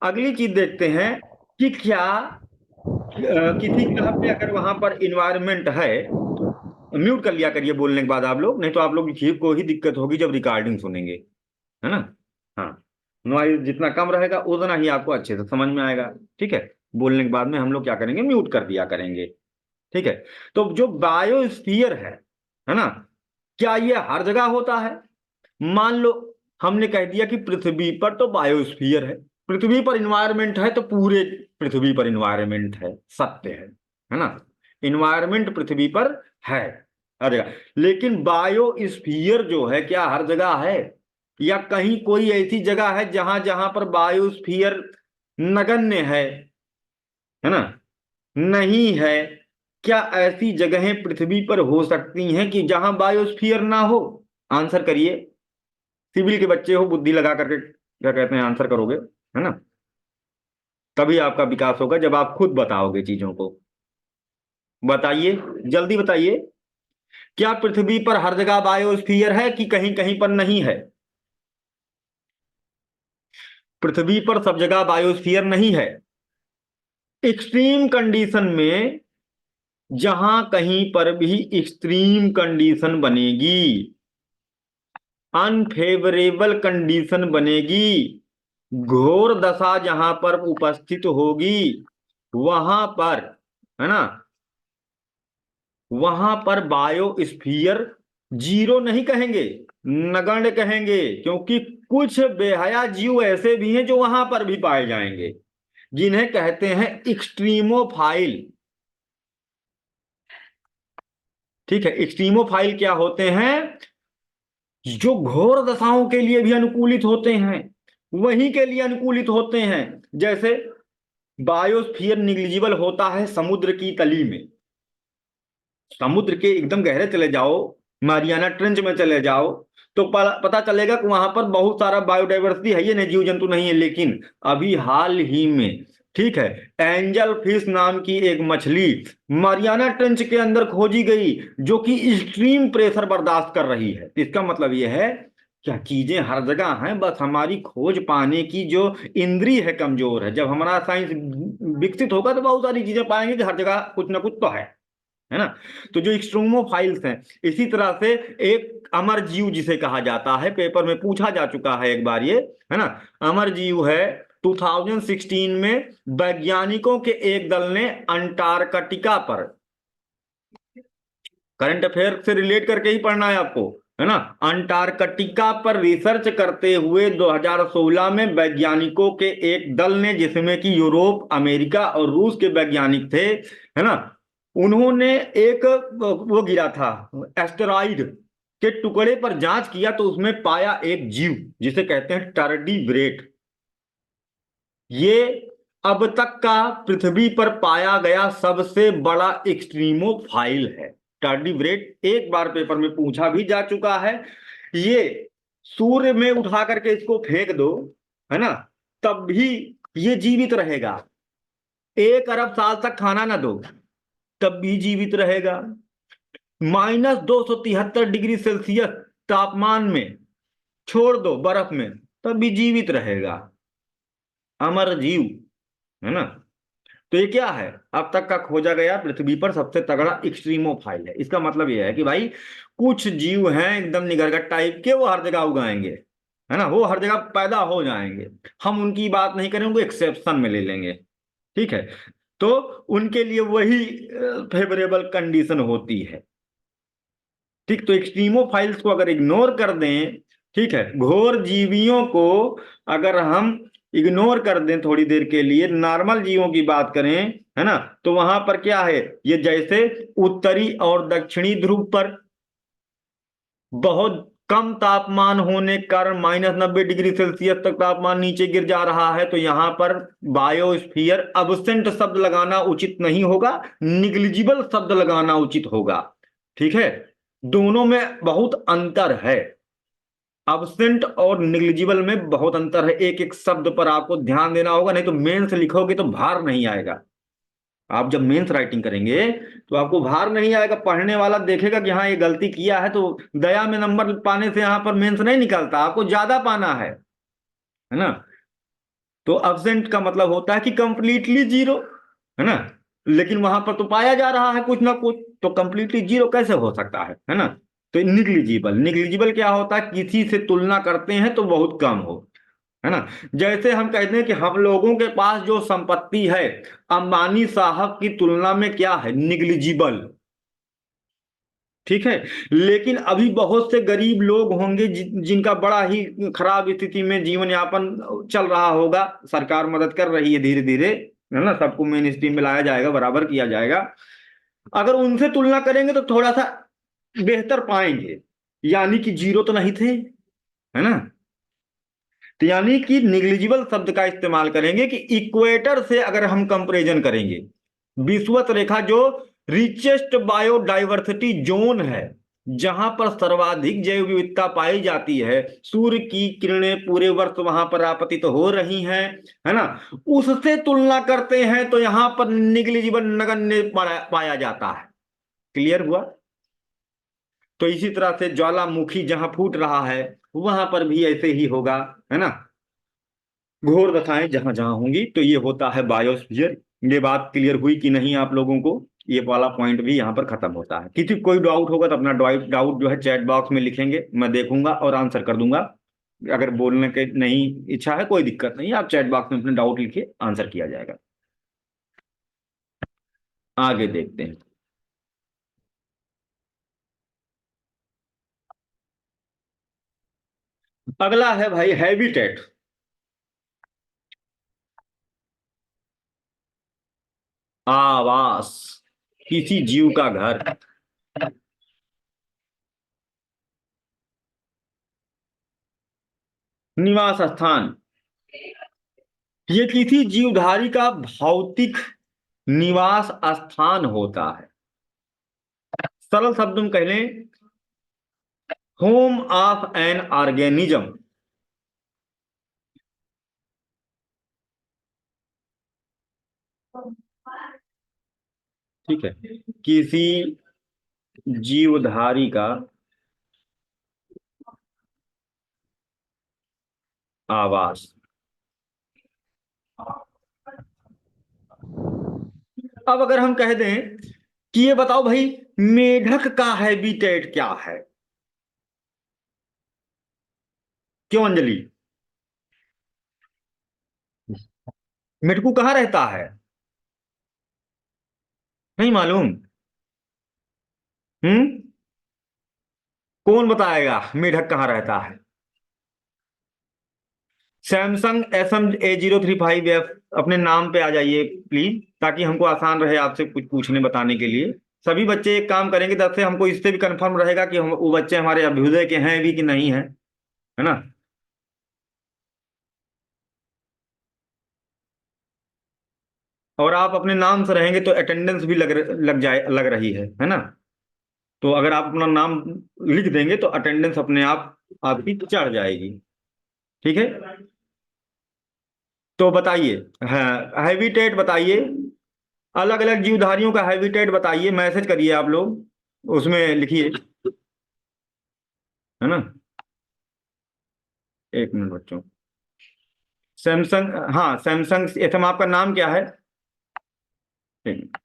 अगली चीज देखते हैं कि क्या किसी ग्रह पे अगर वहां पर इन्वायरमेंट है, म्यूट कर लिया करिए बोलने के बाद आप लोग, नहीं तो आप लोग को ही दिक्कत होगी जब रिकॉर्डिंग सुनेंगे, है ना। हाँ, नॉइज जितना कम रहेगा उतना ही आपको अच्छे से समझ में आएगा। ठीक है, बोलने के बाद में हम लोग क्या करेंगे, म्यूट कर दिया करेंगे। ठीक है, तो जो बायोस्फीयर है ना, क्या ये हर जगह होता है? मान लो हमने कह दिया कि पृथ्वी पर तो बायोस्फीयर है, पृथ्वी पर इन्वायरमेंट है, तो पूरे पृथ्वी पर इन्वायरमेंट है, सत्य है ना। इन्वायरमेंट पृथ्वी पर है हर जगह, लेकिन बायोस्फीयर जो है क्या हर जगह है, या कहीं कोई ऐसी जगह है जहां जहां पर बायोस्फीयर नगण्य है ना, नहीं है? क्या ऐसी जगहें पृथ्वी पर हो सकती हैं कि जहां बायोस्फीयर ना हो? आंसर करिए, सिविल के बच्चे हो, बुद्धि लगा करके क्या कहते हैं आंसर करोगे, है ना। तभी आपका विकास होगा जब आप खुद बताओगे चीजों को। बताइए, जल्दी बताइए, क्या पृथ्वी पर हर जगह बायोस्फीयर है कि कहीं कहीं पर नहीं है? पृथ्वी पर सब जगह बायोस्फीयर नहीं है। एक्सट्रीम कंडीशन में जहां कहीं पर भी एक्सट्रीम कंडीशन बनेगी, अनफेवरेबल कंडीशन बनेगी, घोर दशा जहां पर उपस्थित होगी, वहां पर, है ना, वहां पर बायोस्फीयर जीरो नहीं कहेंगे, नगण्य कहेंगे, क्योंकि कुछ बेहया जीव ऐसे भी हैं जो वहां पर भी पाए जाएंगे, जिन्हें कहते हैं एक्सट्रीमोफाइल। ठीक है, एक्सट्रीमोफाइल क्या होते हैं? जो घोर दशाओं के लिए भी अनुकूलित होते हैं, वहीं के लिए अनुकूलित होते हैं। जैसे बायोस्फीयर निग्लिजिबल होता है समुद्र की तली में, समुद्र के एकदम गहरे चले जाओ, मारियाना ट्रेंच में चले जाओ, तो पता चलेगा कि वहां पर बहुत सारा बायोडाइवर्सिटी है, ये नहीं जीव जंतु नहीं है। लेकिन अभी हाल ही में, ठीक है, एंजल फिश नाम की एक मछली मारियाना ट्रेंच के अंदर खोजी गई, जो कि एक्सट्रीम प्रेशर बर्दाश्त कर रही है। इसका मतलब यह है क्या चीजें हर जगह हैं, बस हमारी खोज पाने की जो इंद्री है कमजोर है। जब हमारा साइंस विकसित होगा तो बहुत सारी चीजें पाएंगे कि हर जगह कुछ ना कुछ तो है ना। तो जो एक्सट्रीमोफाइल्स हैं, इसी तरह से एक अमर जीव जिसे कहा जाता है, पेपर में पूछा जा चुका है एक बार ये, है ना, अमर जीव है। 2016 में वैज्ञानिकों के एक दल ने अंटार्कटिका पर, करंट अफेयर से रिलेट करके ही पढ़ना है आपको, है ना, अंटार्कटिका पर रिसर्च करते हुए 2016 में वैज्ञानिकों के एक दल ने, जिसमें कि यूरोप, अमेरिका और रूस के वैज्ञानिक थे, है ना, उन्होंने एक वो गिरा था एस्टेरॉइड के टुकड़े पर जांच किया, तो उसमें पाया एक जीव जिसे कहते हैं टर्डीव्रेट। ये अब तक का पृथ्वी पर पाया गया सबसे बड़ा एक्सट्रीमोफाइल है। टार्डिग्रेड एक बार पेपर में पूछा भी जा चुका है। ये सूर्य में उठा करके इसको फेंक दो, है ना, तब भी ये जीवित रहेगा। 1 अरब साल तक खाना ना दो, तब भी जीवित रहेगा। -273 डिग्री सेल्सियस तापमान में छोड़ दो, बर्फ में, तब भी जीवित रहेगा। अमर जीव, है ना। तो ये क्या है? अब तक का खोजा गया पृथ्वी पर सबसे तगड़ा एक्सट्रीमोफाइल है। इसका मतलब यह है कि भाई कुछ जीव हैं एकदम निगरगट टाइप के, वो हर जगह उगाएंगे, है ना, वो हर जगह पैदा हो जाएंगे। हम उनकी बात नहीं करेंगे, एक्सेप्शन में ले लेंगे। ठीक है, तो उनके लिए वही फेवरेबल कंडीशन होती है। ठीक, तो एक्सट्रीमोफाइल्स को अगर इग्नोर कर दें, ठीक है, घोर जीवियों को अगर हम इग्नोर कर दें थोड़ी देर के लिए, नॉर्मल जीवों की बात करें, है ना, तो वहां पर क्या है, ये जैसे उत्तरी और दक्षिणी ध्रुव पर बहुत कम तापमान होने के कारण -90 डिग्री सेल्सियस तक तापमान नीचे गिर जा रहा है, तो यहां पर बायोस्फीयर अब्सेंट शब्द लगाना उचित नहीं होगा, निग्लिजिबल शब्द लगाना उचित होगा। ठीक है, दोनों में बहुत अंतर है। अब्सेंट और निग्लिजिबल में बहुत अंतर है, एक एक शब्द पर आपको ध्यान देना होगा, नहीं तो मेंस लिखोगे तो भार नहीं आएगा। आप जब मेंस राइटिंग करेंगे तो आपको भार नहीं आएगा, पढ़ने वाला देखेगा कि हाँ ये गलती किया है, तो दया में नंबर पाने से यहाँ पर मेंस नहीं निकलता, आपको ज्यादा पाना है ना। तो अब्सेंट का मतलब होता है कि कंप्लीटली जीरो, है ना, लेकिन वहां पर तो पाया जा रहा है कुछ ना कुछ, तो कंप्लीटली जीरो कैसे हो सकता है ना। तो निग्लिजिबल, निग्लिजिबल क्या होता है, किसी से तुलना करते हैं तो बहुत कम हो, है ना। जैसे हम कहते हैं कि हम लोगों के पास जो संपत्ति है अंबानी साहब की तुलना में क्या है, निग्लिजिबल, ठीक है। लेकिन अभी बहुत से गरीब लोग होंगे जिनका बड़ा ही खराब स्थिति में जीवन यापन चल रहा होगा, सरकार मदद कर रही है धीरे धीरे, है ना, सबको मेन स्ट्रीम में लाया जाएगा, बराबर किया जाएगा। अगर उनसे तुलना करेंगे तो थोड़ा सा बेहतर पाएंगे, यानी कि जीरो तो नहीं थे, है ना। तो यानी कि निग्लिजिबल शब्द का इस्तेमाल करेंगे कि इक्वेटर से अगर हम कंपैरिजन करेंगे, विषुवत रेखा जो रिचेस्ट बायोडाइवर्सिटी जोन है, जहां पर सर्वाधिक जैव विविधता पाई जाती है, सूर्य की किरणें पूरे वर्ष वहां पर आपतित हो रही हैं, है ना, उससे तुलना करते हैं तो यहां पर निग्लिजिबल नगण्य पाया जाता है। क्लियर हुआ। तो इसी तरह से ज्वालामुखी जहां फूट रहा है वहां पर भी ऐसे ही होगा, है ना, घोर दशाएं जहां जहां होंगी, तो ये होता है बायोस्फीयर। ये बात क्लियर हुई कि नहीं आप लोगों को, ये वाला पॉइंट भी यहाँ पर खत्म होता है। किसी कोई डाउट होगा तो अपना डाउट जो है चैट बॉक्स में लिखेंगे, मैं देखूंगा और आंसर कर दूंगा। अगर बोलने के नहीं इच्छा है कोई दिक्कत नहीं, आप चैट बॉक्स में अपने डाउट लिखिए, आंसर किया जाएगा। आगे देखते हैं। अगला है भाई हैबिटेट, आवास, किसी जीव का घर, निवास स्थान, ये किसी जीवधारी का भौतिक निवास स्थान होता है। सरल शब्द में कह लें, होम ऑफ एन ऑर्गेनिज्म। ठीक है, किसी जीवधारी का आवास। अब अगर हम कह दें कि ये बताओ भाई मेढक का हैबिटेट क्या है, क्यों अंजलि, मेढकू कहाँ रहता है, नहीं मालूम? हम्म, कौन बताएगा मेढक कहाँ रहता है? सैमसंग SM-A035F, अपने नाम पे आ जाइए प्लीज, ताकि हमको आसान रहे आपसे कुछ पूछने बताने के लिए। सभी बच्चे एक काम करेंगे, तब से हमको इससे भी कंफर्म रहेगा कि हम वो बच्चे हमारे अभ्युदय के हैं भी कि नहीं है, है ना। और आप अपने नाम से रहेंगे तो अटेंडेंस भी लग रही है ना। तो अगर आप अपना नाम लिख देंगे तो अटेंडेंस अपने आप आपकी चढ़ जाएगी, ठीक है। तो बताइए, हाँ हैबिटेट बताइए, अलग अलग जीवधारियों का हैबिटेट बताइए, मैसेज करिए आप लोग, उसमें लिखिए, है ना। एक मिनट बच्चों, सैमसंग, हाँ सैमसंग एथम, आपका नाम क्या है? एक मिनट।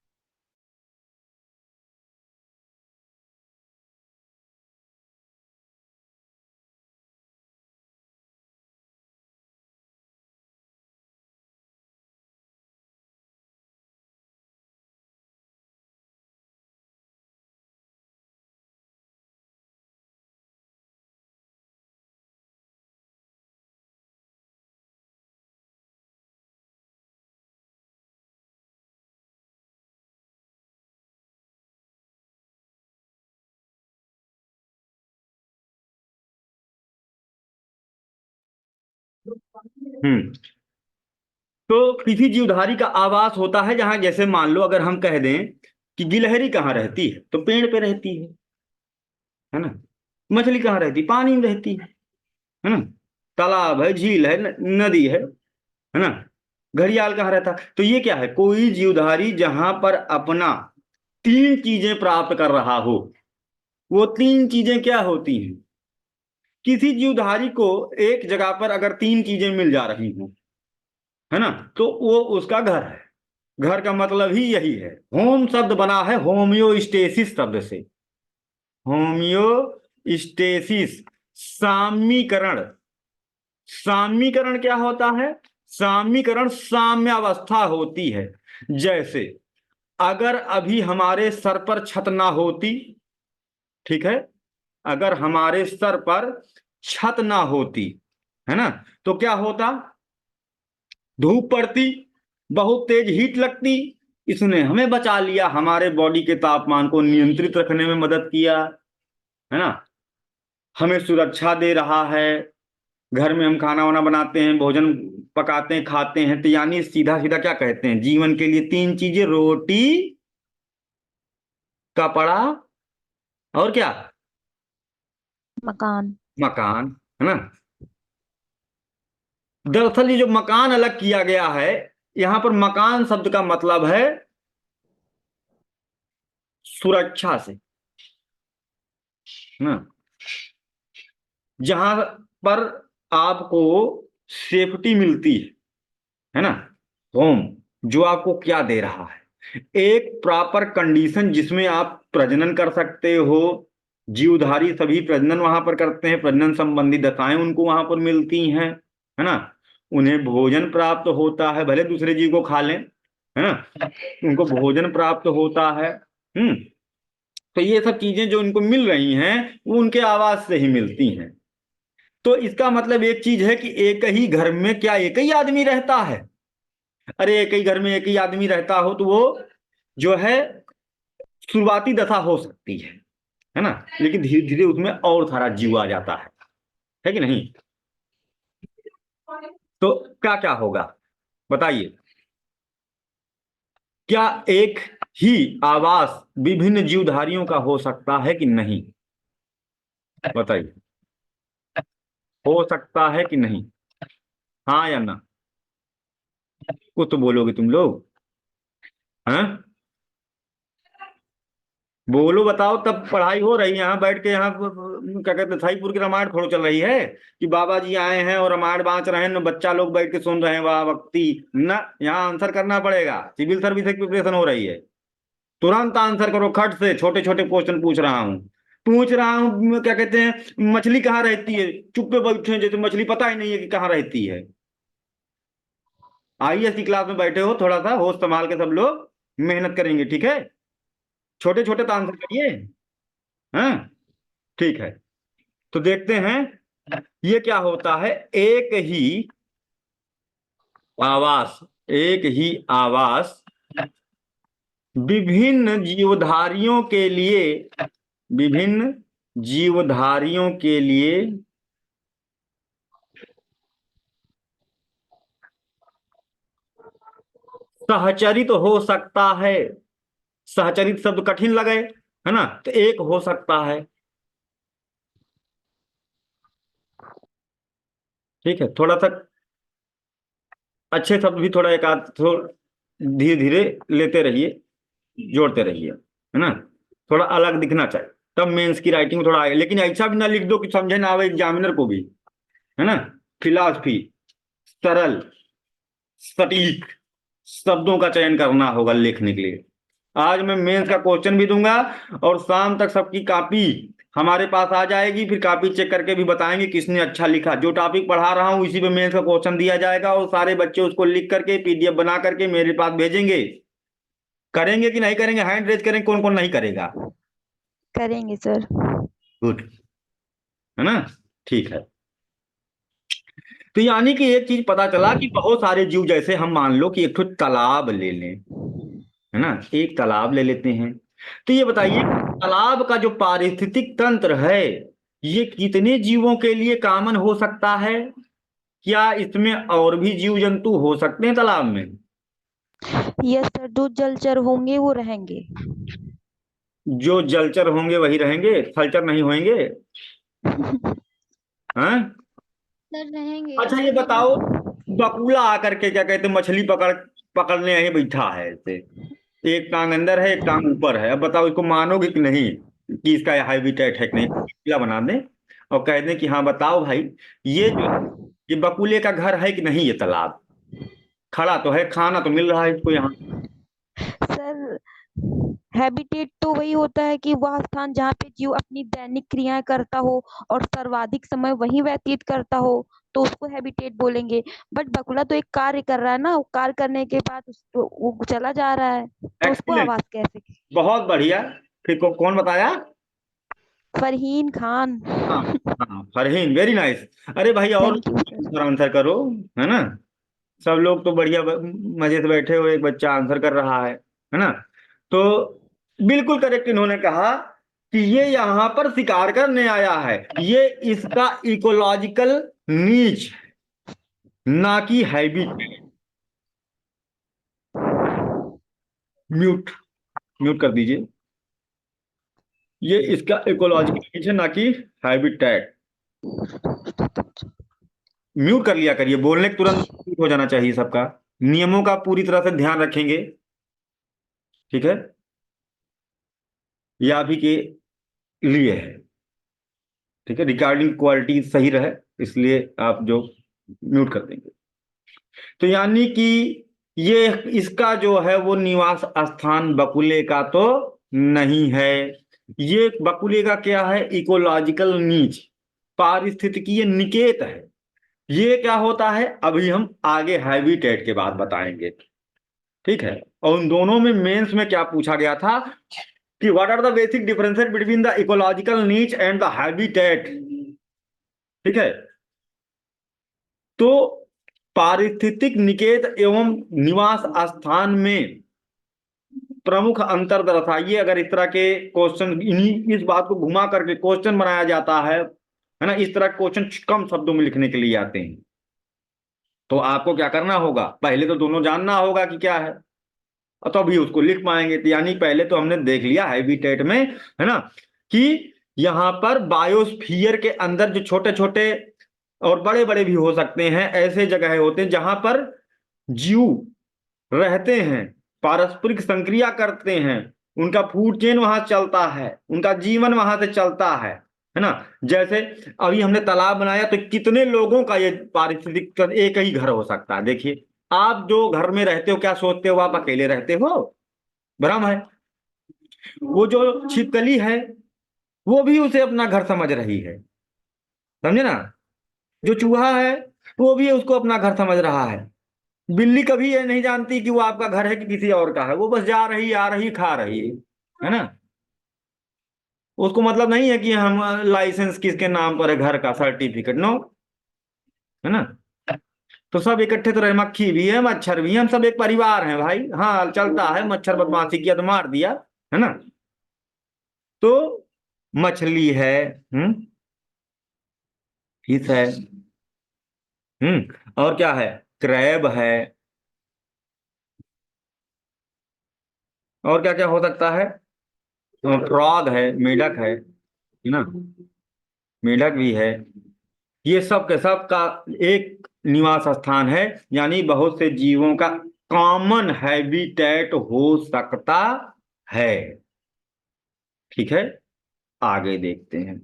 हम्म, तो किसी जीवधारी का आवास होता है जहां, जैसे मान लो अगर हम कह दें कि गिलहरी कहाँ रहती है, तो पेड़ पे रहती है ना। मछली कहाँ रहती, पानी में रहती है। है ना, तालाब है, झील है, नदी है ना। घड़ियाल कहाँ रहता है? तो ये क्या है? कोई जीवधारी जहां पर अपना तीन चीजें प्राप्त कर रहा हो। वो तीन चीजें क्या होती हैं? किसी जीवधारी को एक जगह पर अगर तीन चीजें मिल जा रही हो, है ना, तो वो उसका घर है। घर का मतलब ही यही है। होम शब्द बना है होम्योस्टेसिस शब्द से। होम्योस्टेसिस, सामीकरण। सामीकरण क्या होता है? सामीकरण साम्यावस्था होती है। जैसे अगर अभी हमारे सर पर छत ना होती, ठीक है, अगर हमारे सर पर छत ना होती, है ना, तो क्या होता? धूप पड़ती, बहुत तेज हीट लगती। इसने हमें बचा लिया, हमारे बॉडी के तापमान को नियंत्रित रखने में मदद किया, है ना, हमें सुरक्षा दे रहा है। घर में हम खाना वाना बनाते हैं, भोजन पकाते हैं, खाते हैं, तो यानी सीधा सीधा क्या कहते हैं? जीवन के लिए तीन चीजें: रोटी, कपड़ा, और क्या? मकान। मकान, है ना। दरअसल ये जो मकान अलग किया गया है, यहां पर मकान शब्द का मतलब है सुरक्षा से, है ना। जहां पर आपको सेफ्टी मिलती है ना। होम जो आपको क्या दे रहा है? एक प्रॉपर कंडीशन जिसमें आप प्रजनन कर सकते हो। जीवधारी सभी प्रजनन वहां पर करते हैं, प्रजनन संबंधी दशाएं उनको वहां पर मिलती हैं, है ना। उन्हें भोजन प्राप्त होता है, भले दूसरे जीव को खा लें, है ना, उनको भोजन प्राप्त होता है। हम्म। तो ये सब चीजें जो उनको मिल रही हैं, वो उनके आवाज से ही मिलती हैं। तो इसका मतलब एक चीज है कि एक ही घर में क्या एक ही आदमी रहता है? अरे एक ही घर में एक ही आदमी रहता हो तो वो जो है शुरुआती दशा हो सकती है ना, लेकिन धीरे धीरे उसमें और सारा जीव आ जाता है कि नहीं? तो क्या क्या होगा बताइए? क्या एक ही आवास विभिन्न जीवधारियों का हो सकता है कि नहीं? बताइए, हो सकता है कि नहीं? हाँ या ना? कुछ तो बोलोगे तुम लोग, हैं? बोलो, बताओ, तब पढ़ाई हो रही है यहाँ बैठ के। यहाँ क्या कहते हैं, थाईपुर की रामायण थोड़ी चल रही है कि बाबा जी आए हैं और रामायण बांच रहे हैं, न बच्चा लोग बैठ के सुन रहे हैं वाह वक्ती। ना, यहाँ आंसर करना पड़ेगा। सिविल सर्विस की प्रिपरेशन हो रही है। तुरंत आंसर करो खट से। छोटे छोटे क्वेश्चन पूछ रहा हूँ क्या कहते हैं, मछली कहाँ रहती है? चुप पे बैठे हैं जैसे मछली पता ही नहीं है कि कहाँ रहती है। आईएएस की क्लास में बैठे हो, थोड़ा सा होश संभाल के सब लोग मेहनत करेंगे, ठीक है? छोटे छोटे तो आंसर करिए। हाँ, ठीक है। तो देखते हैं ये क्या होता है। आवास एक ही आवास विभिन्न जीवधारियों के लिए, विभिन्न जीवधारियों के लिए सहचरित हो सकता है। सहचरित शब्द कठिन लगे, है ना, तो एक हो सकता है। ठीक है, थोड़ा सा अच्छे शब्द भी थोड़ा एक आध धीरे धीरे लेते रहिए, जोड़ते रहिए, है ना। थोड़ा अलग दिखना चाहिए, तब मेंस की राइटिंग में थोड़ा आएगा। लेकिन ऐसा भी ना लिख दो कि समझे ना आवे एग्जामिनर को भी, है ना। फिलॉसफी, सरल सटीक शब्दों का चयन करना होगा लिखने के लिए। आज मैं मेंस का क्वेश्चन भी दूंगा और शाम तक सबकी कॉपी हमारे पास आ जाएगी। फिर कॉपी चेक करके भी बताएंगे किसने अच्छा लिखा। जो टॉपिक पढ़ा रहा हूँ इसी पे मेंस का क्वेश्चन दिया जाएगा और सारे बच्चे उसको लिख करके पीडीएफ बना करके मेरे पास भेजेंगे। करेंगे कि नहीं करेंगे? हैंड रेज करें, कौन कौन नहीं करेगा? करेंगे सर। गुड, है ना, ठीक है। तो यानी कि एक चीज पता चला कि बहुत सारे जीव, जैसे हम मान लो कि एक तो तालाब ले लें, है ना, एक तालाब ले लेते हैं। तो ये बताइए तालाब का जो पारिस्थितिक तंत्र है, ये कितने जीवों के लिए कॉमन हो सकता है? क्या इसमें और भी जीव जंतु हो सकते हैं तालाब में? यस सर, जो जलचर होंगे वो रहेंगे। जो जलचर होंगे वही रहेंगे, थलचर नहीं होंगे, हैं? सर रहेंगे। अच्छा ये बताओ, बकुला आकर के क्या कहते हैं, मछली पकड़ने यहीं बैठा है ऐसे, एक टांग अंदर है एक टांग ऊपर है। अब बताओ इसको मानोगे कि नहीं कि इसका हैबिटेट है कि नहीं? बकुला बना दें और कह दें कि हाँ बताओ भाई, ये जो ये बकुले का घर है कि नहीं? ये तालाब खड़ा तो है, खाना तो मिल रहा है इसको यहाँ। सर हैबिटेट तो वही होता है कि वह स्थान जहाँ पे जीव अपनी दैनिक क्रियाएं करता हो और सर्वाधिक समय वहीं व्यतीत करता हो, तो उसको हैबिटेट बोलेंगे। बट बकुला तो एक कार्य कर रहा है ना, वो कार्य करने के बाद वो चला जा रहा है, तो उसको एक्सीलेंट, आवास कैसे? बहुत बढ़िया। फिर कौन बताया? फरहीन खान। हाँ हाँ, फरहीन, वेरी नाइस। अरे भाई और थैंक यू सर। आंसर करो, है ना? सब लोग तो बढ़िया मजे से बैठे हो, एक बच्चा आंसर कर रहा है ना? तो बिल्कुल करेक्ट इन्होंने कहा कि ये यहाँ पर शिकार करने आया है, ये इसका इकोलॉजिकल नीच ना कि हैबिट। म्यूट म्यूट कर दीजिए। ये इसका इकोलॉजिकल नीच है ना कि हैबिटेट। म्यूट कर लिया करिए, बोलने के तुरंत म्यूट हो जाना चाहिए सबका। नियमों का पूरी तरह से ध्यान रखेंगे, ठीक है? ये आप ही के लिए है, ठीक है? रिकॉर्डिंग क्वालिटी सही रहे इसलिए आप जो म्यूट कर देंगे। तो यानी कि ये इसका जो है वो निवास स्थान बकुले का तो नहीं है। ये बकुले का क्या है? इकोलॉजिकल नीच, पारिस्थितिकीय निकेत है। ये क्या होता है अभी हम आगे हैबिटेट के बाद बताएंगे, ठीक है? और उन दोनों में मेंस में क्या पूछा गया था कि what are the basic differences between the ecological नीच एंड द हैबिटेट, ठीक है? तो पारिस्थितिक निकेत एवं निवास स्थान में प्रमुख अंतर दर्शाइए। अगर इस तरह के क्वेश्चन, इन्हीं इस बात को घुमा करके क्वेश्चन बनाया जाता है ना? इस तरह के क्वेश्चन कम शब्दों में लिखने के लिए आते हैं। तो आपको क्या करना होगा, पहले तो दोनों जानना होगा कि क्या है, और तभी उसको लिख पाएंगे। तो यानी पहले तो हमने देख लिया हैबिटेट में, है ना, कि यहाँ पर बायोस्फीयर के अंदर जो छोटे छोटे और बड़े बड़े भी हो सकते हैं ऐसे जगह होते हैं जहां पर जीव रहते हैं, पारस्परिक संक्रिया करते हैं, उनका फूड चेन वहां चलता है, उनका जीवन वहां से चलता है ना? जैसे अभी हमने तालाब बनाया तो कितने लोगों का ये पारिस्थितिक एक ही घर हो सकता है। देखिए, आप जो घर में रहते हो क्या सोचते हो आप अकेले रहते हो? भ्रम है। वो जो छिपकली है वो भी उसे अपना घर समझ रही है, समझे ना? जो चूहा है वो भी उसको अपना घर समझ रहा है। बिल्ली कभी ये नहीं जानती कि वो आपका घर है कि किसी और का है, वो बस जा रही आ रही खा रही है ना? उसको मतलब नहीं है कि हम लाइसेंस किसके नाम पर है, घर का सर्टिफिकेट, नो, है ना? तो सब इकट्ठे तो रहे, मक्खी भी है मच्छर भी है, हम सब एक परिवार हैं भाई। हाँ चलता है, मच्छर बदमाशी किया तो मार दिया, है ना? तो मछली है, फिश है, और क्या है? क्रैब है, और क्या क्या हो सकता है? फ्रॉग है, मेढक है ना? मेढक भी है। ये सब के सब का एक निवास स्थान है, यानी बहुत से जीवों का कॉमन हैबिटेट हो सकता है, ठीक है? आगे देखते हैं।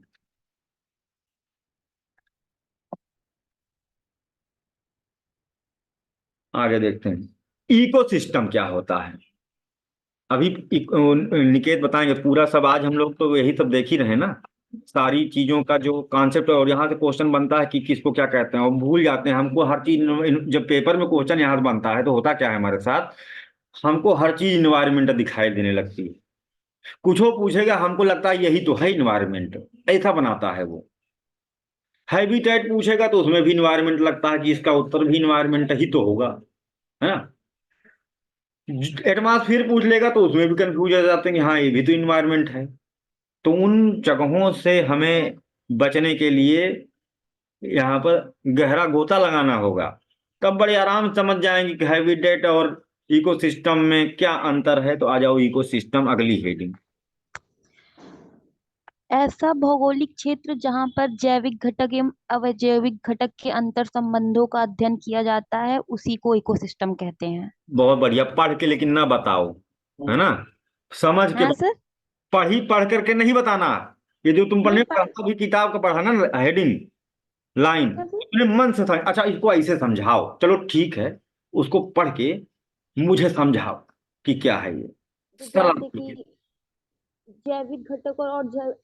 आगे देखते हैं इकोसिस्टम क्या होता है। अभी निकेत बताएंगे पूरा सब। आज हम लोग तो यही सब देख ही रहे हैं ना, सारी चीजों का जो कॉन्सेप्ट है, और यहाँ से क्वेश्चन बनता है कि किसको क्या कहते हैं और भूल जाते हैं। हमको हर चीज, जब पेपर में क्वेश्चन यहाँ से बनता है तो होता क्या है हमारे साथ, हमको हर चीज इन्वायरमेंट दिखाई देने लगती है। कुछ हो पूछेगा हमको लगता है यही तो है इन्वायरमेंट, ऐसा बनाता है वो। हैबिटेट पूछेगा तो उसमें भी इन्वायरमेंट लगता है कि इसका उत्तर भी इन्वायरमेंट ही तो होगा, है ना? एटमॉस्फेयर पूछ लेगा तो उसमें भी कंफ्यूज हो जाते हैं कि हाँ ये भी तो इन्वायरमेंट है। तो उन जगहों से हमें बचने के लिए यहाँ पर गहरा गोता लगाना होगा, तब बड़े आराम से समझ जाएंगे कि हैबिटेट और इकोसिस्टम में क्या अंतर है। तो आ जाओ इकोसिस्टम, अगली हेडिंग। ऐसा भौगोलिक क्षेत्र जहां पर जैविक घटक एवं अजैविक घटक के अंतर संबंधों का अध्ययन किया जाता है उसी को इकोसिस्टम कहते हैं। बहुत बढ़िया, पढ़ के लेकिन ना बताओ, है ना, समझ के हाँ सर। पढ़ करके नहीं बताना। ये जो तुम नहीं पढ़ने पढ़। अभी किताब का पढ़ा ना, हेडिंग लाइन, हाँ सर। अपने मन से समझ। अच्छा, इसको ऐसे समझाओ, चलो ठीक है, उसको पढ़ के मुझे समझाओ कि क्या है ये, तो सरल जैसे तरीके से। कि जैविक घटक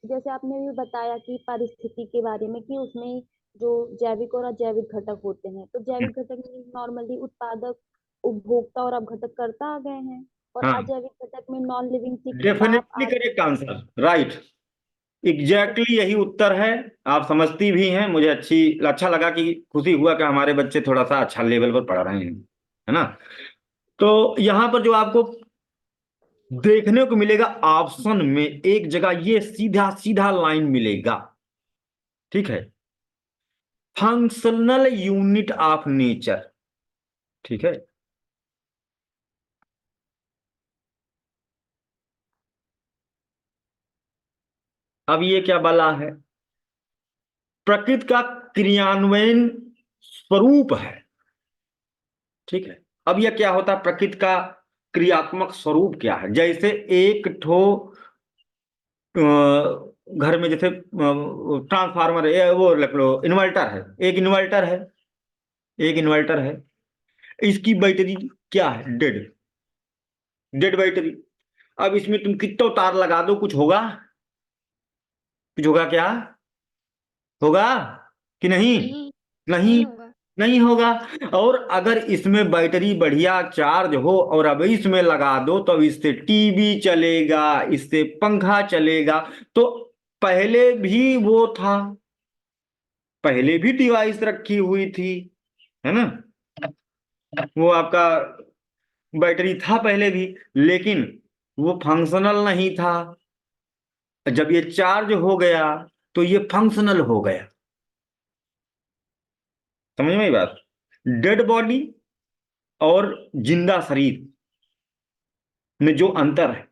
जैसे आपने भी बताया कि पारिस्थितिकी के बारे में कि उसमें जो जैविक और अजैविक घटक होते हैं, तो जैविक घटक में नॉर्मली उत्पादक, उपभोक्ता और अपघटक करता आ गए हैं, और हाँ, अजैविक घटक में नॉन लिविंग थिंग, ताप डेफिनेटली आदि। करेक्ट आंसर, राइट, एग्जैक्टली यही उत्तर है। आप समझती भी हैं, मुझे अच्छा लगा, कि खुशी हुआ कि हमारे बच्चे थोड़ा सा अच्छा लेवल पर पढ़ रहे हैं, है ना। तो यहाँ पर जो आपको देखने को मिलेगा ऑप्शन में, एक जगह ये सीधा सीधा लाइन मिलेगा, ठीक है, फंक्शनल यूनिट ऑफ नेचर, ठीक है। अब ये क्या बला है, प्रकृति का क्रियान्वयन स्वरूप है, ठीक है। अब यह क्या होता है, प्रकृति का क्रियात्मक स्वरूप क्या है, जैसे एक ठो घर में जैसे ट्रांसफार्मर है, वो रख लो, इन्वर्टर है, एक इन्वर्टर है, एक इन्वर्टर है, इसकी बैटरी क्या है, डेड, डेड बैटरी। अब इसमें तुम कितना तार लगा दो, कुछ होगा, कुछ होगा क्या, होगा कि नहीं, नहीं, नहीं, नहीं होगा। नहीं होगा। और अगर इसमें बैटरी बढ़िया चार्ज हो और अब इसमें लगा दो, तो अब इससे टीवी चलेगा, इससे पंखा चलेगा। तो पहले भी वो था, पहले भी डिवाइस रखी हुई थी, है ना, वो आपका बैटरी था पहले भी, लेकिन वो फंक्शनल नहीं था। जब ये चार्ज हो गया तो ये फंक्शनल हो गया। समझ में आई बात, डेड बॉडी और जिंदा शरीर में जो अंतर है,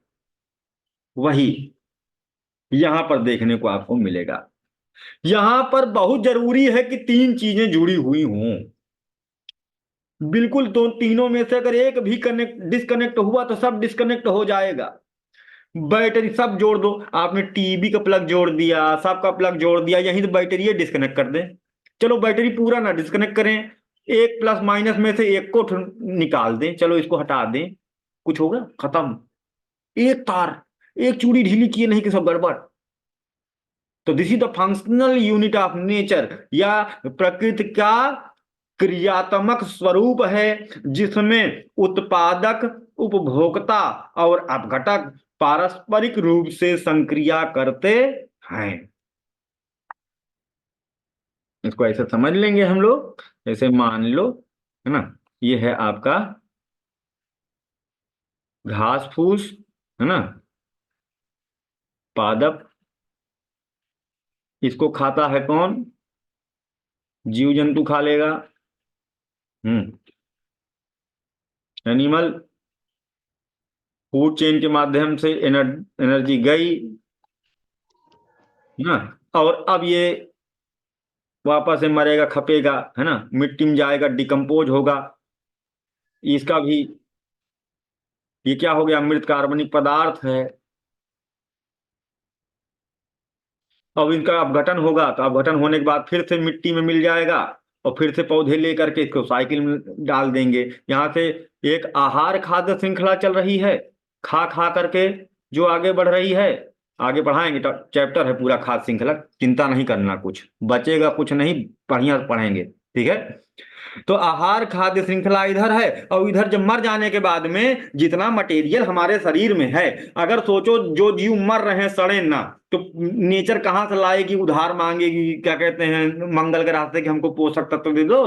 वही यहां पर देखने को आपको मिलेगा। यहां पर बहुत जरूरी है कि तीन चीजें जुड़ी हुई हों, बिल्कुल। तो तीनों में से अगर एक भी कनेक्ट डिस्कनेक्ट हुआ तो सब डिस्कनेक्ट हो जाएगा। बैटरी सब जोड़ दो, आपने टीवी का प्लग जोड़ दिया, सबका प्लग जोड़ दिया, यहीं तो बैटरी डिस्कनेक्ट कर दें। चलो बैटरी पूरा ना डिस्कनेक्ट करें, एक प्लस माइनस में से एक को निकाल दें, चलो इसको हटा दें, कुछ होगा, खत्म। एक तार, एक चूड़ी ढीली किए नहीं कि सब गड़बड़। तो this is the functional unit of nature, या प्रकृति का क्रियात्मक स्वरूप है, जिसमें उत्पादक, उपभोक्ता और अपघटक पारस्परिक रूप से संक्रिया करते हैं। इसको ऐसे समझ लेंगे हम लोग, जैसे मान लो, है ना, ये है आपका घास फूस, है ना, पादप, इसको खाता है कौन, जीव जंतु खा लेगा, हम्म, एनिमल, फूड चेन के माध्यम से एनर्जी गई ना, और अब ये वापस से मरेगा, खपेगा, है ना, मिट्टी में जाएगा, डिकम्पोज होगा। इसका भी, ये क्या हो गया, मृत कार्बनिक पदार्थ है। अब इनका अपघटन होगा, तो अपघटन होने के बाद फिर से मिट्टी में मिल जाएगा, और फिर से पौधे लेकर के इसको साइकिल में डाल देंगे। यहाँ से एक आहार खाद्य श्रृंखला चल रही है, खा खा करके जो आगे बढ़ रही है। आगे बढ़ाएंगे तो चैप्टर है पूरा खाद्य श्रृंखला, चिंता नहीं करना, कुछ बचेगा कुछ नहीं, बढ़िया पढ़ेंगे, ठीक है। तो आहार खाद्य श्रृंखला इधर है, और इधर जब मर जाने के बाद में जितना मटेरियल हमारे शरीर में है, अगर सोचो जो जीव मर रहे हैं सड़े ना, तो नेचर कहाँ से लाएगी, उधार मांगेगी, क्या कहते हैं, मंगल ग्रह से कि हमको पोषक तत्व दे दो,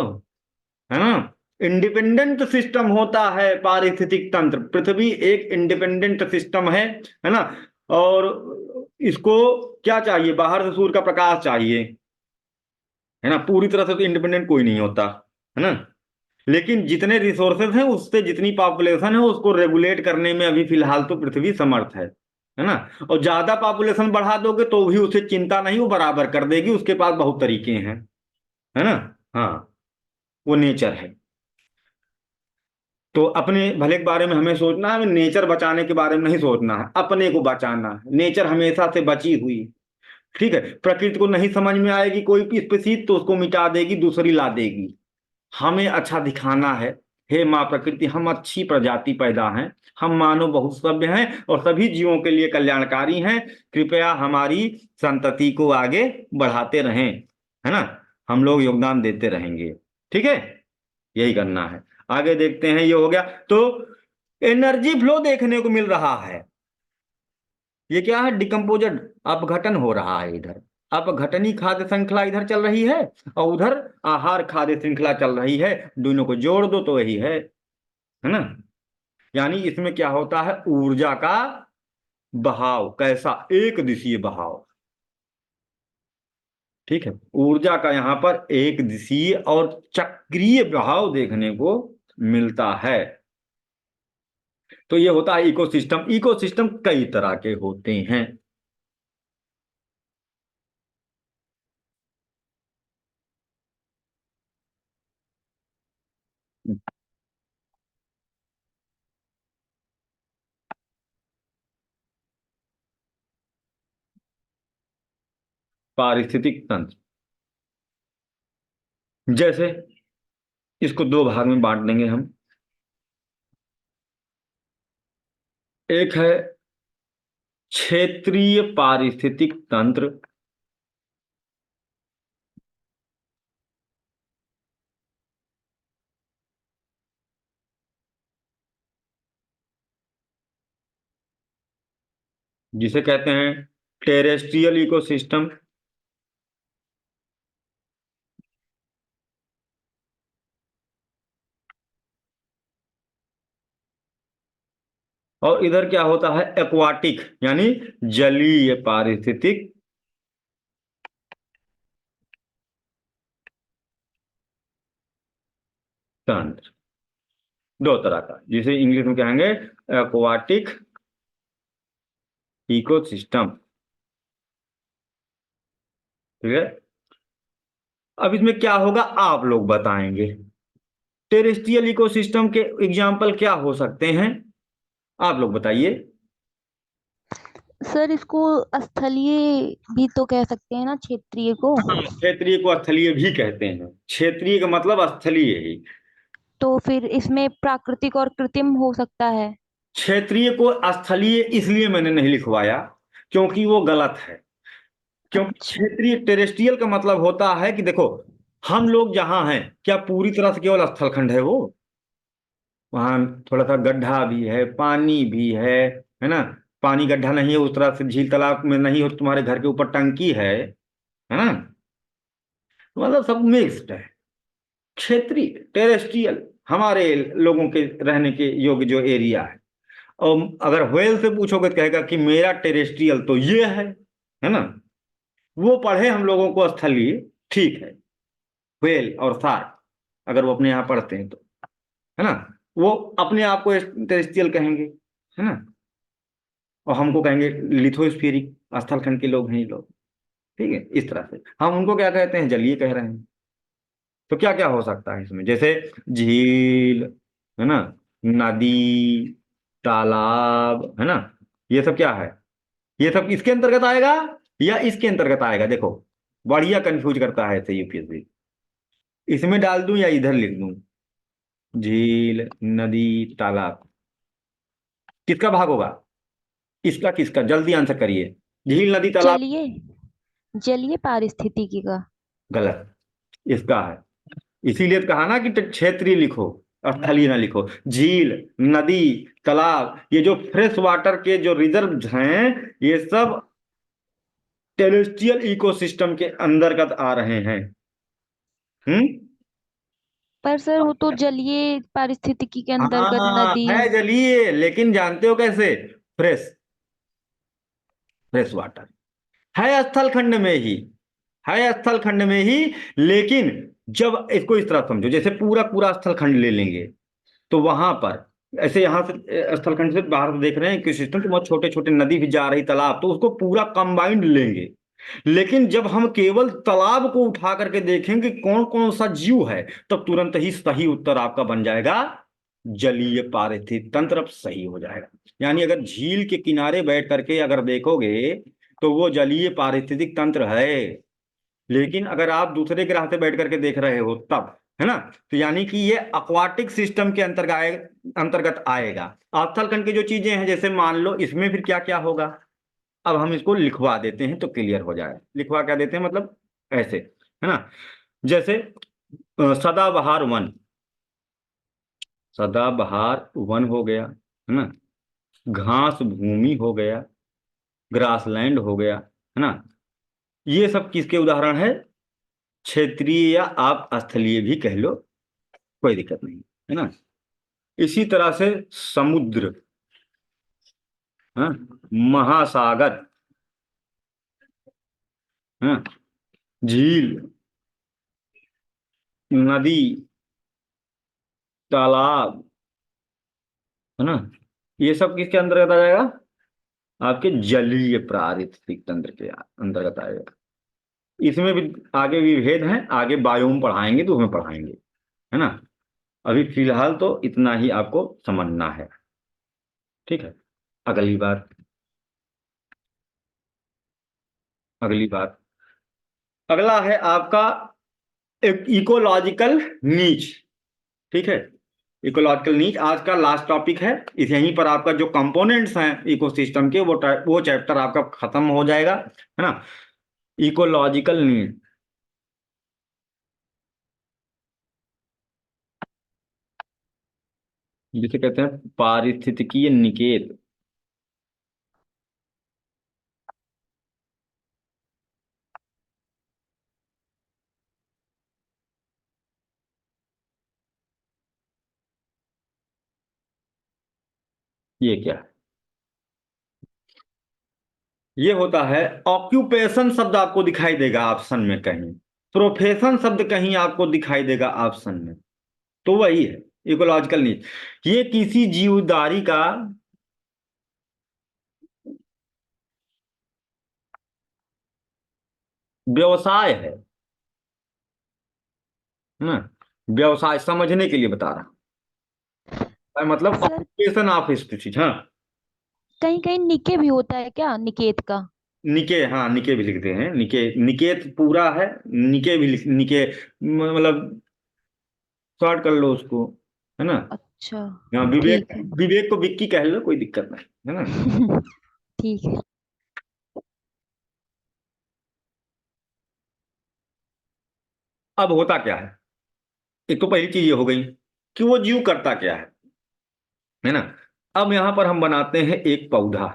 है ना। इंडिपेंडेंट सिस्टम होता है पारिस्थितिक तंत्र, पृथ्वी एक इंडिपेंडेंट सिस्टम है ना। और इसको क्या चाहिए, बाहर से सूर्य का प्रकाश चाहिए, है ना, पूरी तरह से तो इंडिपेंडेंट कोई नहीं होता, है ना। लेकिन जितने रिसोर्सेज हैं, उससे जितनी पॉपुलेशन है, उसको रेगुलेट करने में अभी फिलहाल तो पृथ्वी समर्थ है। है ना। और ज्यादा पॉपुलेशन बढ़ा दोगे तो भी उसे चिंता नहीं, वो बराबर कर देगी, उसके पास बहुत तरीके हैं, है ना। हाँ, वो नेचर है। तो अपने भले के बारे में हमें सोचना है, हमें नेचर बचाने के बारे में नहीं सोचना है, अपने को बचाना है। नेचर हमेशा से बची हुई, ठीक है। प्रकृति को नहीं समझ में आएगी कोई स्पीसीज तो उसको मिटा देगी, दूसरी ला देगी। हमें अच्छा दिखाना है, हे माँ प्रकृति हम अच्छी प्रजाति पैदा हैं, हम मानव बहुत सभ्य हैं और सभी जीवों के लिए कल्याणकारी हैं, कृपया हमारी संतति को आगे बढ़ाते रहें, है ना। हम लोग योगदान देते रहेंगे, ठीक है। यही करना है। आगे देखते हैं, ये हो गया। तो एनर्जी फ्लो देखने को मिल रहा है। ये क्या है, डिकम्पोजड, अपघटन हो रहा है इधर। अपघटनी खाद्य श्रृंखला इधर चल रही है और उधर आहार खाद्य श्रृंखला चल रही है। दोनों को जोड़ दो तो यही है ना। यानी इसमें क्या होता है, ऊर्जा का बहाव, कैसा, एक दिशीय बहाव, ठीक है। ऊर्जा का यहां पर एक दिशीय और चक्रीय बहाव देखने को मिलता है। तो ये होता है इकोसिस्टम। इकोसिस्टम कई तरह के होते हैं। पारिस्थितिक तंत्र, जैसे इसको दो भाग में बांट देंगे हम। एक है क्षेत्रीय पारिस्थितिक तंत्र, जिसे कहते हैं टेरेस्ट्रियल इकोसिस्टम। और इधर क्या होता है, एक्वाटिक, यानी जलीय पारिस्थितिक तंत्र। दो तरह का, जिसे इंग्लिश में कहेंगे एक्वाटिक इकोसिस्टम, ठीक है। अब इसमें क्या होगा आप लोग बताएंगे। टेरेस्ट्रियल इकोसिस्टम के एग्जाम्पल क्या हो सकते हैं, आप लोग बताइए। सर इसको स्थलीय भी तो कह सकते हैं ना, क्षेत्रीय को। हाँ, क्षेत्रीय को स्थलीय भी कहते हैं। क्षेत्रीय का मतलब स्थलीय ही। तो फिर इसमें प्राकृतिक और कृत्रिम हो सकता है। क्षेत्रीय को स्थलीय इसलिए मैंने नहीं लिखवाया क्योंकि वो गलत है। क्योंकि अच्छा। क्षेत्रीय टेरेस्ट्रियल का मतलब होता है कि देखो, हम लोग जहां हैं क्या पूरी तरह से केवल स्थलखंड है वो, वहां थोड़ा सा गड्ढा भी है, पानी भी है ना। पानी गड्ढा नहीं है उस तरह से, झील तालाब में नहीं हो, तुम्हारे घर के ऊपर टंकी है ना। मतलब सब मिक्स्ड है। क्षेत्रीय टेरेस्ट्रियल हमारे लोगों के रहने के योग्य जो एरिया है। और अगर व्हेल से पूछोगे तो कहेगा कि मेरा टेरेस्ट्रियल तो ये है ना। वो पढ़े हम लोगों को स्थलीय, ठीक है, व्हेल और शार्क, अगर वो अपने यहाँ पढ़ते हैं तो, है ना। वो अपने आप को टेरेस्ट्रियल कहेंगे, है ना। और हमको कहेंगे लिथोस्फीरिक, स्थलखंड के लोग हैं ये लोग, ठीक है। इस तरह से हम उनको क्या कहते हैं, जलीय कह रहे हैं। तो क्या क्या हो सकता है इसमें, जैसे झील, है ना, नदी, तालाब, है ना। ये सब क्या है, ये सब इसके अंतर्गत आएगा या इसके अंतर्गत आएगा। देखो बढ़िया कंफ्यूज करता है ऐसे यूपीएससी। इसमें डाल दूं या इधर लिख दूं, झील नदी तालाब, किसका भाग होगा, इसका किसका, जल्दी आंसर करिए। झील नदी तालाब, जलीय, जलीय पारिस्थितिकी का। गलत, इसका है। इसीलिए तो कहा ना कि क्षेत्रीय लिखो, स्थलीय ना लिखो। झील, नदी, तालाब, ये जो फ्रेश वाटर के जो रिजर्व हैं, ये सब टेरेस्ट्रियल इकोसिस्टम के अंतर्गत आ रहे हैं। हम्म। पर सर वो तो जलीय पारिस्थितिकी के अंतर्गत हाँ नदी। है जलीय, लेकिन जानते हो कैसे, फ्रेश, फ्रेश वाटर है स्थल खंड में ही, है स्थल खंड में ही। लेकिन जब इसको इस तरह समझो, जैसे पूरा पूरा स्थल खंड ले लेंगे तो वहां पर ऐसे यहाँ से स्थलखंड से बाहर से देख रहे हैं कि सिस्टम तो बहुत छोटे छोटे नदी भी जा रही, तालाब, तो उसको पूरा कंबाइंड लेंगे। लेकिन जब हम केवल तालाब को उठा करके देखेंगे कौन कौन सा जीव है, तब तुरंत ही सही उत्तर आपका बन जाएगा जलीय पारिस्थितिक तंत्र। अब सही हो जाएगा। यानी अगर झील के किनारे बैठ करके अगर देखोगे तो वो जलीय पारिस्थितिक तंत्र है। लेकिन अगर आप दूसरे ग्रह से बैठ करके देख रहे हो तब, है ना, तो यानी कि ये aquatic सिस्टम के अंतर्गत आएगा। अस्थलखंड की जो चीजें हैं, जैसे मान लो इसमें फिर क्या क्या होगा, अब हम इसको लिखवा देते हैं तो क्लियर हो जाए। लिखवा क्या देते हैं मतलब ऐसे, है ना, जैसे सदाबहार वन, सदाबहार वन हो गया, है ना, घास भूमि हो गया, ग्रासलैंड हो गया, है ना, ये सब किसके उदाहरण है, क्षेत्रीय या आप स्थलीय भी कह लो, कोई दिक्कत नहीं, है ना। इसी तरह से समुद्र, हाँ, महासागर, हाँ, झील, नदी, तालाब, है ना, ये सब किसके अंतर्गत आ जाएगा, आपके जलीय पारिस्थितिक तंत्र के अंतर्गत आएगा। इसमें भी आगे भी भेद हैं, आगे बायोम पढ़ाएंगे तो उसमें पढ़ाएंगे, है ना। अभी फिलहाल तो इतना ही आपको समझना है, ठीक है। अगली बार, अगली बार अगला है आपका इकोलॉजिकल नीच, ठीक है। इकोलॉजिकल नीच आज का लास्ट टॉपिक है। इस यहीं पर आपका जो कंपोनेंट्स हैं इकोसिस्टम के वो चैप्टर आपका खत्म हो जाएगा, है ना। इकोलॉजिकल नीड, जिसे कहते हैं पारिस्थितिकीय निकेत। ये क्या है, ये होता है ऑक्यूपेशन शब्द आपको दिखाई देगा ऑप्शन में कहीं, प्रोफेशन शब्द कहीं आपको दिखाई देगा ऑप्शन में, तो वही है इकोलॉजिकल नीड। ये किसी जीवदारी का व्यवसाय है ना, व्यवसाय समझने के लिए बता रहा हूं, मतलब सर ऑक्यूपेशन ऑफ स्पीशीज। हाँ, कहीं कहीं निके भी होता है क्या, निकेत का? निके, हाँ निके भी लिखते हैं, निके, निकेत पूरा है, निके भी निके, मतलब शॉर्ट कर लो उसको, है ना। अच्छा, हाँ, विवेक, ठीक है। विवेक को विक्की कह लो, कोई दिक्कत नहीं, है ना। ठीक है। अब होता क्या है, एक तो पहली चीज ये हो गई कि वो जीव करता क्या है ना। अब यहां पर हम बनाते हैं एक पौधा,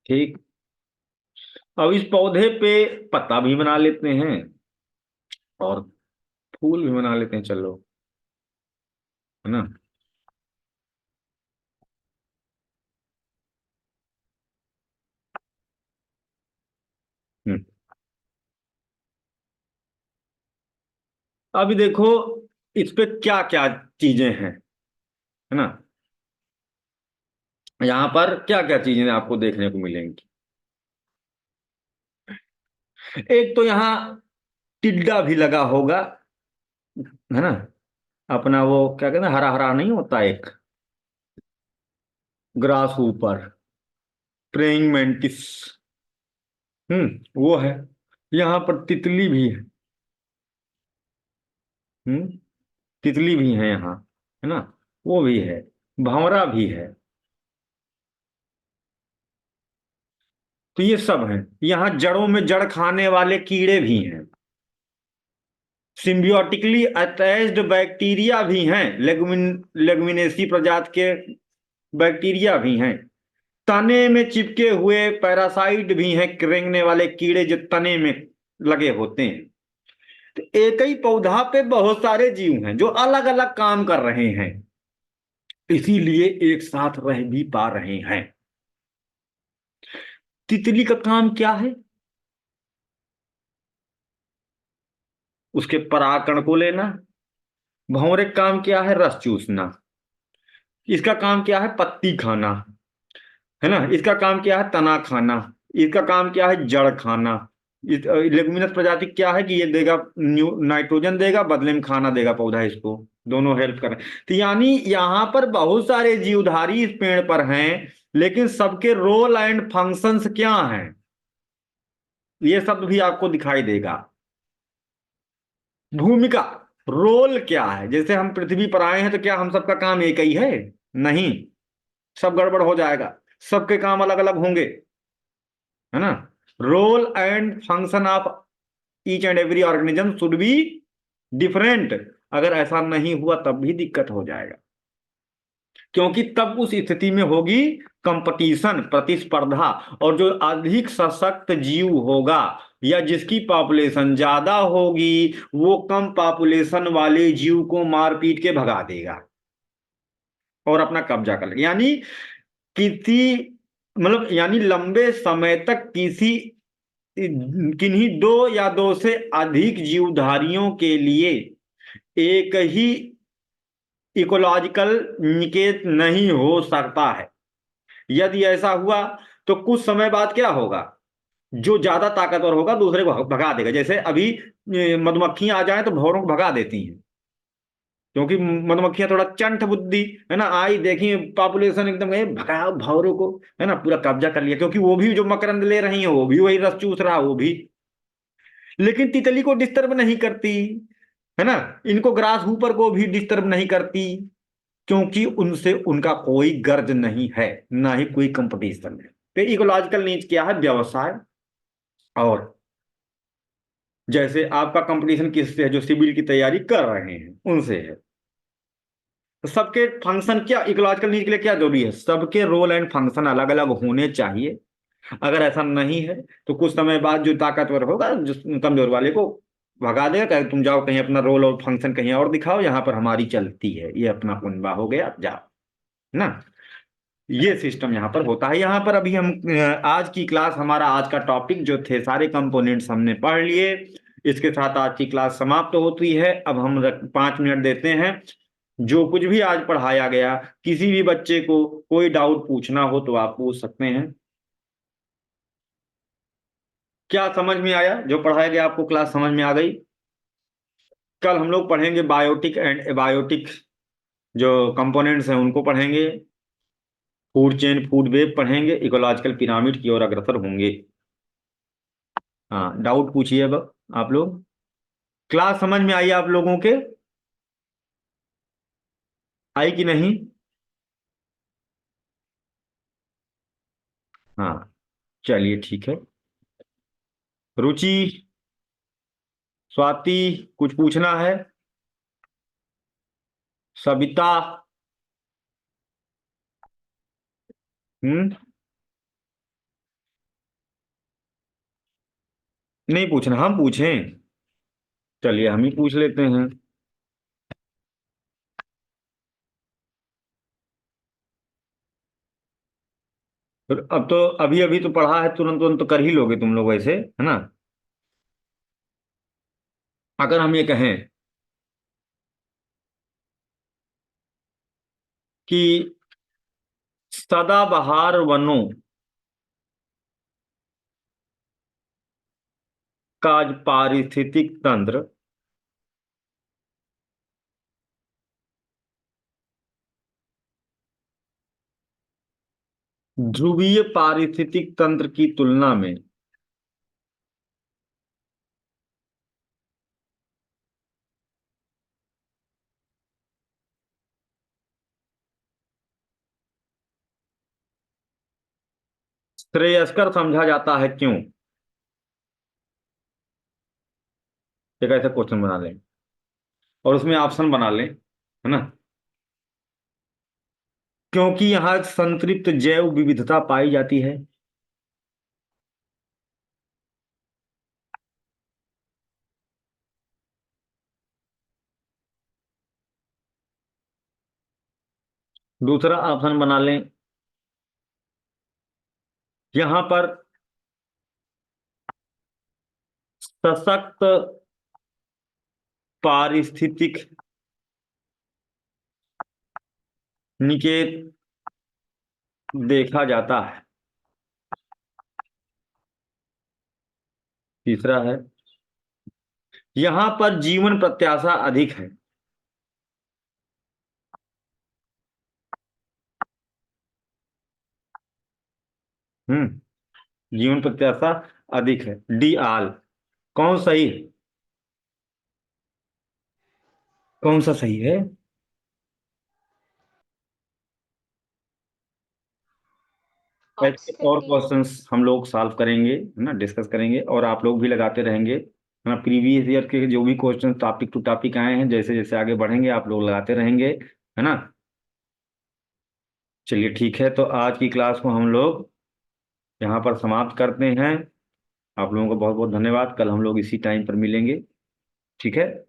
ठीक। अब इस पौधे पे पत्ता भी बना लेते हैं और फूल भी बना लेते हैं, चलो, है ना। हम्म। अभी देखो इस पे क्या क्या चीजें हैं, है ना, यहाँ पर क्या क्या चीजें आपको देखने को मिलेंगी। एक तो यहाँ टिड्डा भी लगा होगा, है ना, अपना वो क्या कहते हैं, हरा हरा नहीं होता एक, ग्रास ऊपर, प्रेइंग मैंटिस, वो है। यहाँ पर तितली भी है, हम्म, तितली भी है यहाँ, है ना, वो भी है, भंवरा भी है। तो ये सब हैं। यहाँ जड़ों में जड़ खाने वाले कीड़े भी हैं, सिम्बियोटिकली अटैच्ड बैक्टीरिया भी हैं, लेगुमिनेसी प्रजाति के बैक्टीरिया भी हैं, तने में चिपके हुए पैरासाइट भी हैं, रेंगने वाले कीड़े जो तने में लगे होते हैं। तो एक ही पौधा पे बहुत सारे जीव हैं जो अलग अलग काम कर रहे हैं, इसीलिए एक साथ रह भी पा रहे हैं। तितली का काम क्या है, उसके परागकण को लेना। भंवरे का काम क्या है? रस चूसना। इसका काम क्या है? पत्ती खाना, है ना। इसका काम क्या है? तना खाना। इसका काम क्या है? जड़ खाना। लेगुमिनस प्रजाति क्या है कि ये देगा नाइट्रोजन देगा, बदले में खाना देगा पौधा इसको, दोनों हेल्प कर रहे हैं। तो यानी यहाँ पर बहुत सारे जीवधारी इस पेड़ पर हैं, लेकिन सबके रोल एंड फंक्शंस क्या हैं, ये शब्द भी आपको दिखाई देगा। भूमिका, रोल क्या है। जैसे हम पृथ्वी पर आए हैं तो क्या हम सबका काम एक ही है? नहीं, सब गड़बड़ हो जाएगा, सबके काम अलग अलग होंगे, है ना। Role and function of each and every organism should be different. अगर ऐसा नहीं हुआ तब भी दिक्कत हो जाएगा, क्योंकि तब उस स्थिति में होगी कंपटीशन, प्रतिस्पर्धा। और जो अधिक सशक्त जीव होगा या जिसकी पॉपुलेशन ज्यादा होगी, वो कम पॉपुलेशन वाले जीव को मार पीट के भगा देगा और अपना कब्जा कर लेगा। यानी किसी मतलब यानी लंबे समय तक किसी किन्हीं दो या दो से अधिक जीवधारियों के लिए एक ही इकोलॉजिकल निकेत नहीं हो सकता है। यदि ऐसा हुआ तो कुछ समय बाद क्या होगा, जो ज्यादा ताकतवर होगा दूसरे को भगा देगा। जैसे अभी मधुमक्खियां आ जाए तो भौरों को भगा देती हैं, क्योंकि मधुमक्खियां थोड़ा चंट बुद्धि, है ना, आई देखी पॉपुलेशन एकदम गए, भगाओ भौरों को, है ना, पूरा कब्जा कर लिया। क्योंकि वो भी जो मकरंद ले रही है वो भी वही रस चूस रहा, वो भी। लेकिन तितली को डिस्टर्ब नहीं करती, है ना, इनको ग्रास हूपर को भी डिस्टर्ब नहीं करती, क्योंकि उनसे उनका कोई गर्ज नहीं है, ना ही कोई कंपटीशन है। तो इकोलॉजिकल नीड्स क्या है? व्यवसाय। और जैसे आपका कंपटीशन किससे है? जो सिविल की तैयारी कर रहे हैं उनसे है। तो सबके फंक्शन क्या, इकोलॉजिकल नीड के लिए क्या जरूरी है? सबके रोल एंड फंक्शन अलग अलग होने चाहिए। अगर ऐसा नहीं है तो कुछ समय बाद जो ताकतवर होगा जो कमजोर वाले को भगा देगा, कहे तुम जाओ कहीं अपना रोल और फंक्शन कहीं और दिखाओ, यहाँ पर हमारी चलती है, ये अपना कुनबा हो गया, जाओ ना। ये सिस्टम यहाँ पर होता है। यहाँ पर अभी हम आज की क्लास, हमारा आज का टॉपिक जो थे सारे कंपोनेंट्स हमने पढ़ लिए। इसके साथ आज की क्लास समाप्त होती है। अब हम 5 मिनट देते हैं। जो कुछ भी आज पढ़ाया गया, किसी भी बच्चे को कोई डाउट पूछना हो तो आप पूछ सकते हैं। क्या समझ में आया? जो पढ़ाया गया आपको क्लास समझ में आ गई? कल हम लोग पढ़ेंगे बायोटिक एंड एबायोटिक, जो कंपोनेंट्स हैं उनको पढ़ेंगे। फूड चेन, फूड वेब पढ़ेंगे। इकोलॉजिकल पिरामिड की ओर अग्रसर होंगे। हाँ, डाउट पूछिए अब आप लोग। क्लास समझ में आई आप लोगों के? आई कि नहीं? हाँ, चलिए ठीक है। रुचि, स्वाति, कुछ पूछना है? सविता? हम्म, नहीं पूछना, हम पूछें? चलिए हम ही पूछ लेते हैं। फिर अब तो अभी अभी तो पढ़ा है, तुरंत तुरंत तो कर ही लोगे तुम लोग वैसे, है ना। अगर हम ये कहें कि सदाबहार वनों का पारिस्थितिक तंत्र ध्रुवीय पारिस्थितिक तंत्र की तुलना में श्रेयस्कर समझा जाता है, क्यों? एक ऐसा क्वेश्चन बना लें और उसमें ऑप्शन बना लें, है ना। क्योंकि यहाँ संतृप्त जैव विविधता पाई जाती है। दूसरा ऑप्शन बना लें, यहाँ पर सशक्त पारिस्थितिक निकेत देखा जाता है। तीसरा है, यहां पर जीवन प्रत्याशा अधिक है। जीवन प्रत्याशा अधिक है। डी आल। कौन सही है? कौन सा सही है? ऐसे ऑप्शन और डी। क्वेश्चंस हम लोग सॉल्व करेंगे, है ना, डिस्कस करेंगे, और आप लोग भी लगाते रहेंगे, है ना। प्रीवियस ईयर के जो भी क्वेश्चन टॉपिक टू टॉपिक आए हैं, जैसे जैसे आगे बढ़ेंगे आप लोग लगाते रहेंगे, है ना। चलिए ठीक है, तो आज की क्लास को हम लोग यहाँ पर समाप्त करते हैं। आप लोगों को बहुत बहुत धन्यवाद। कल हम लोग इसी टाइम पर मिलेंगे। ठीक है।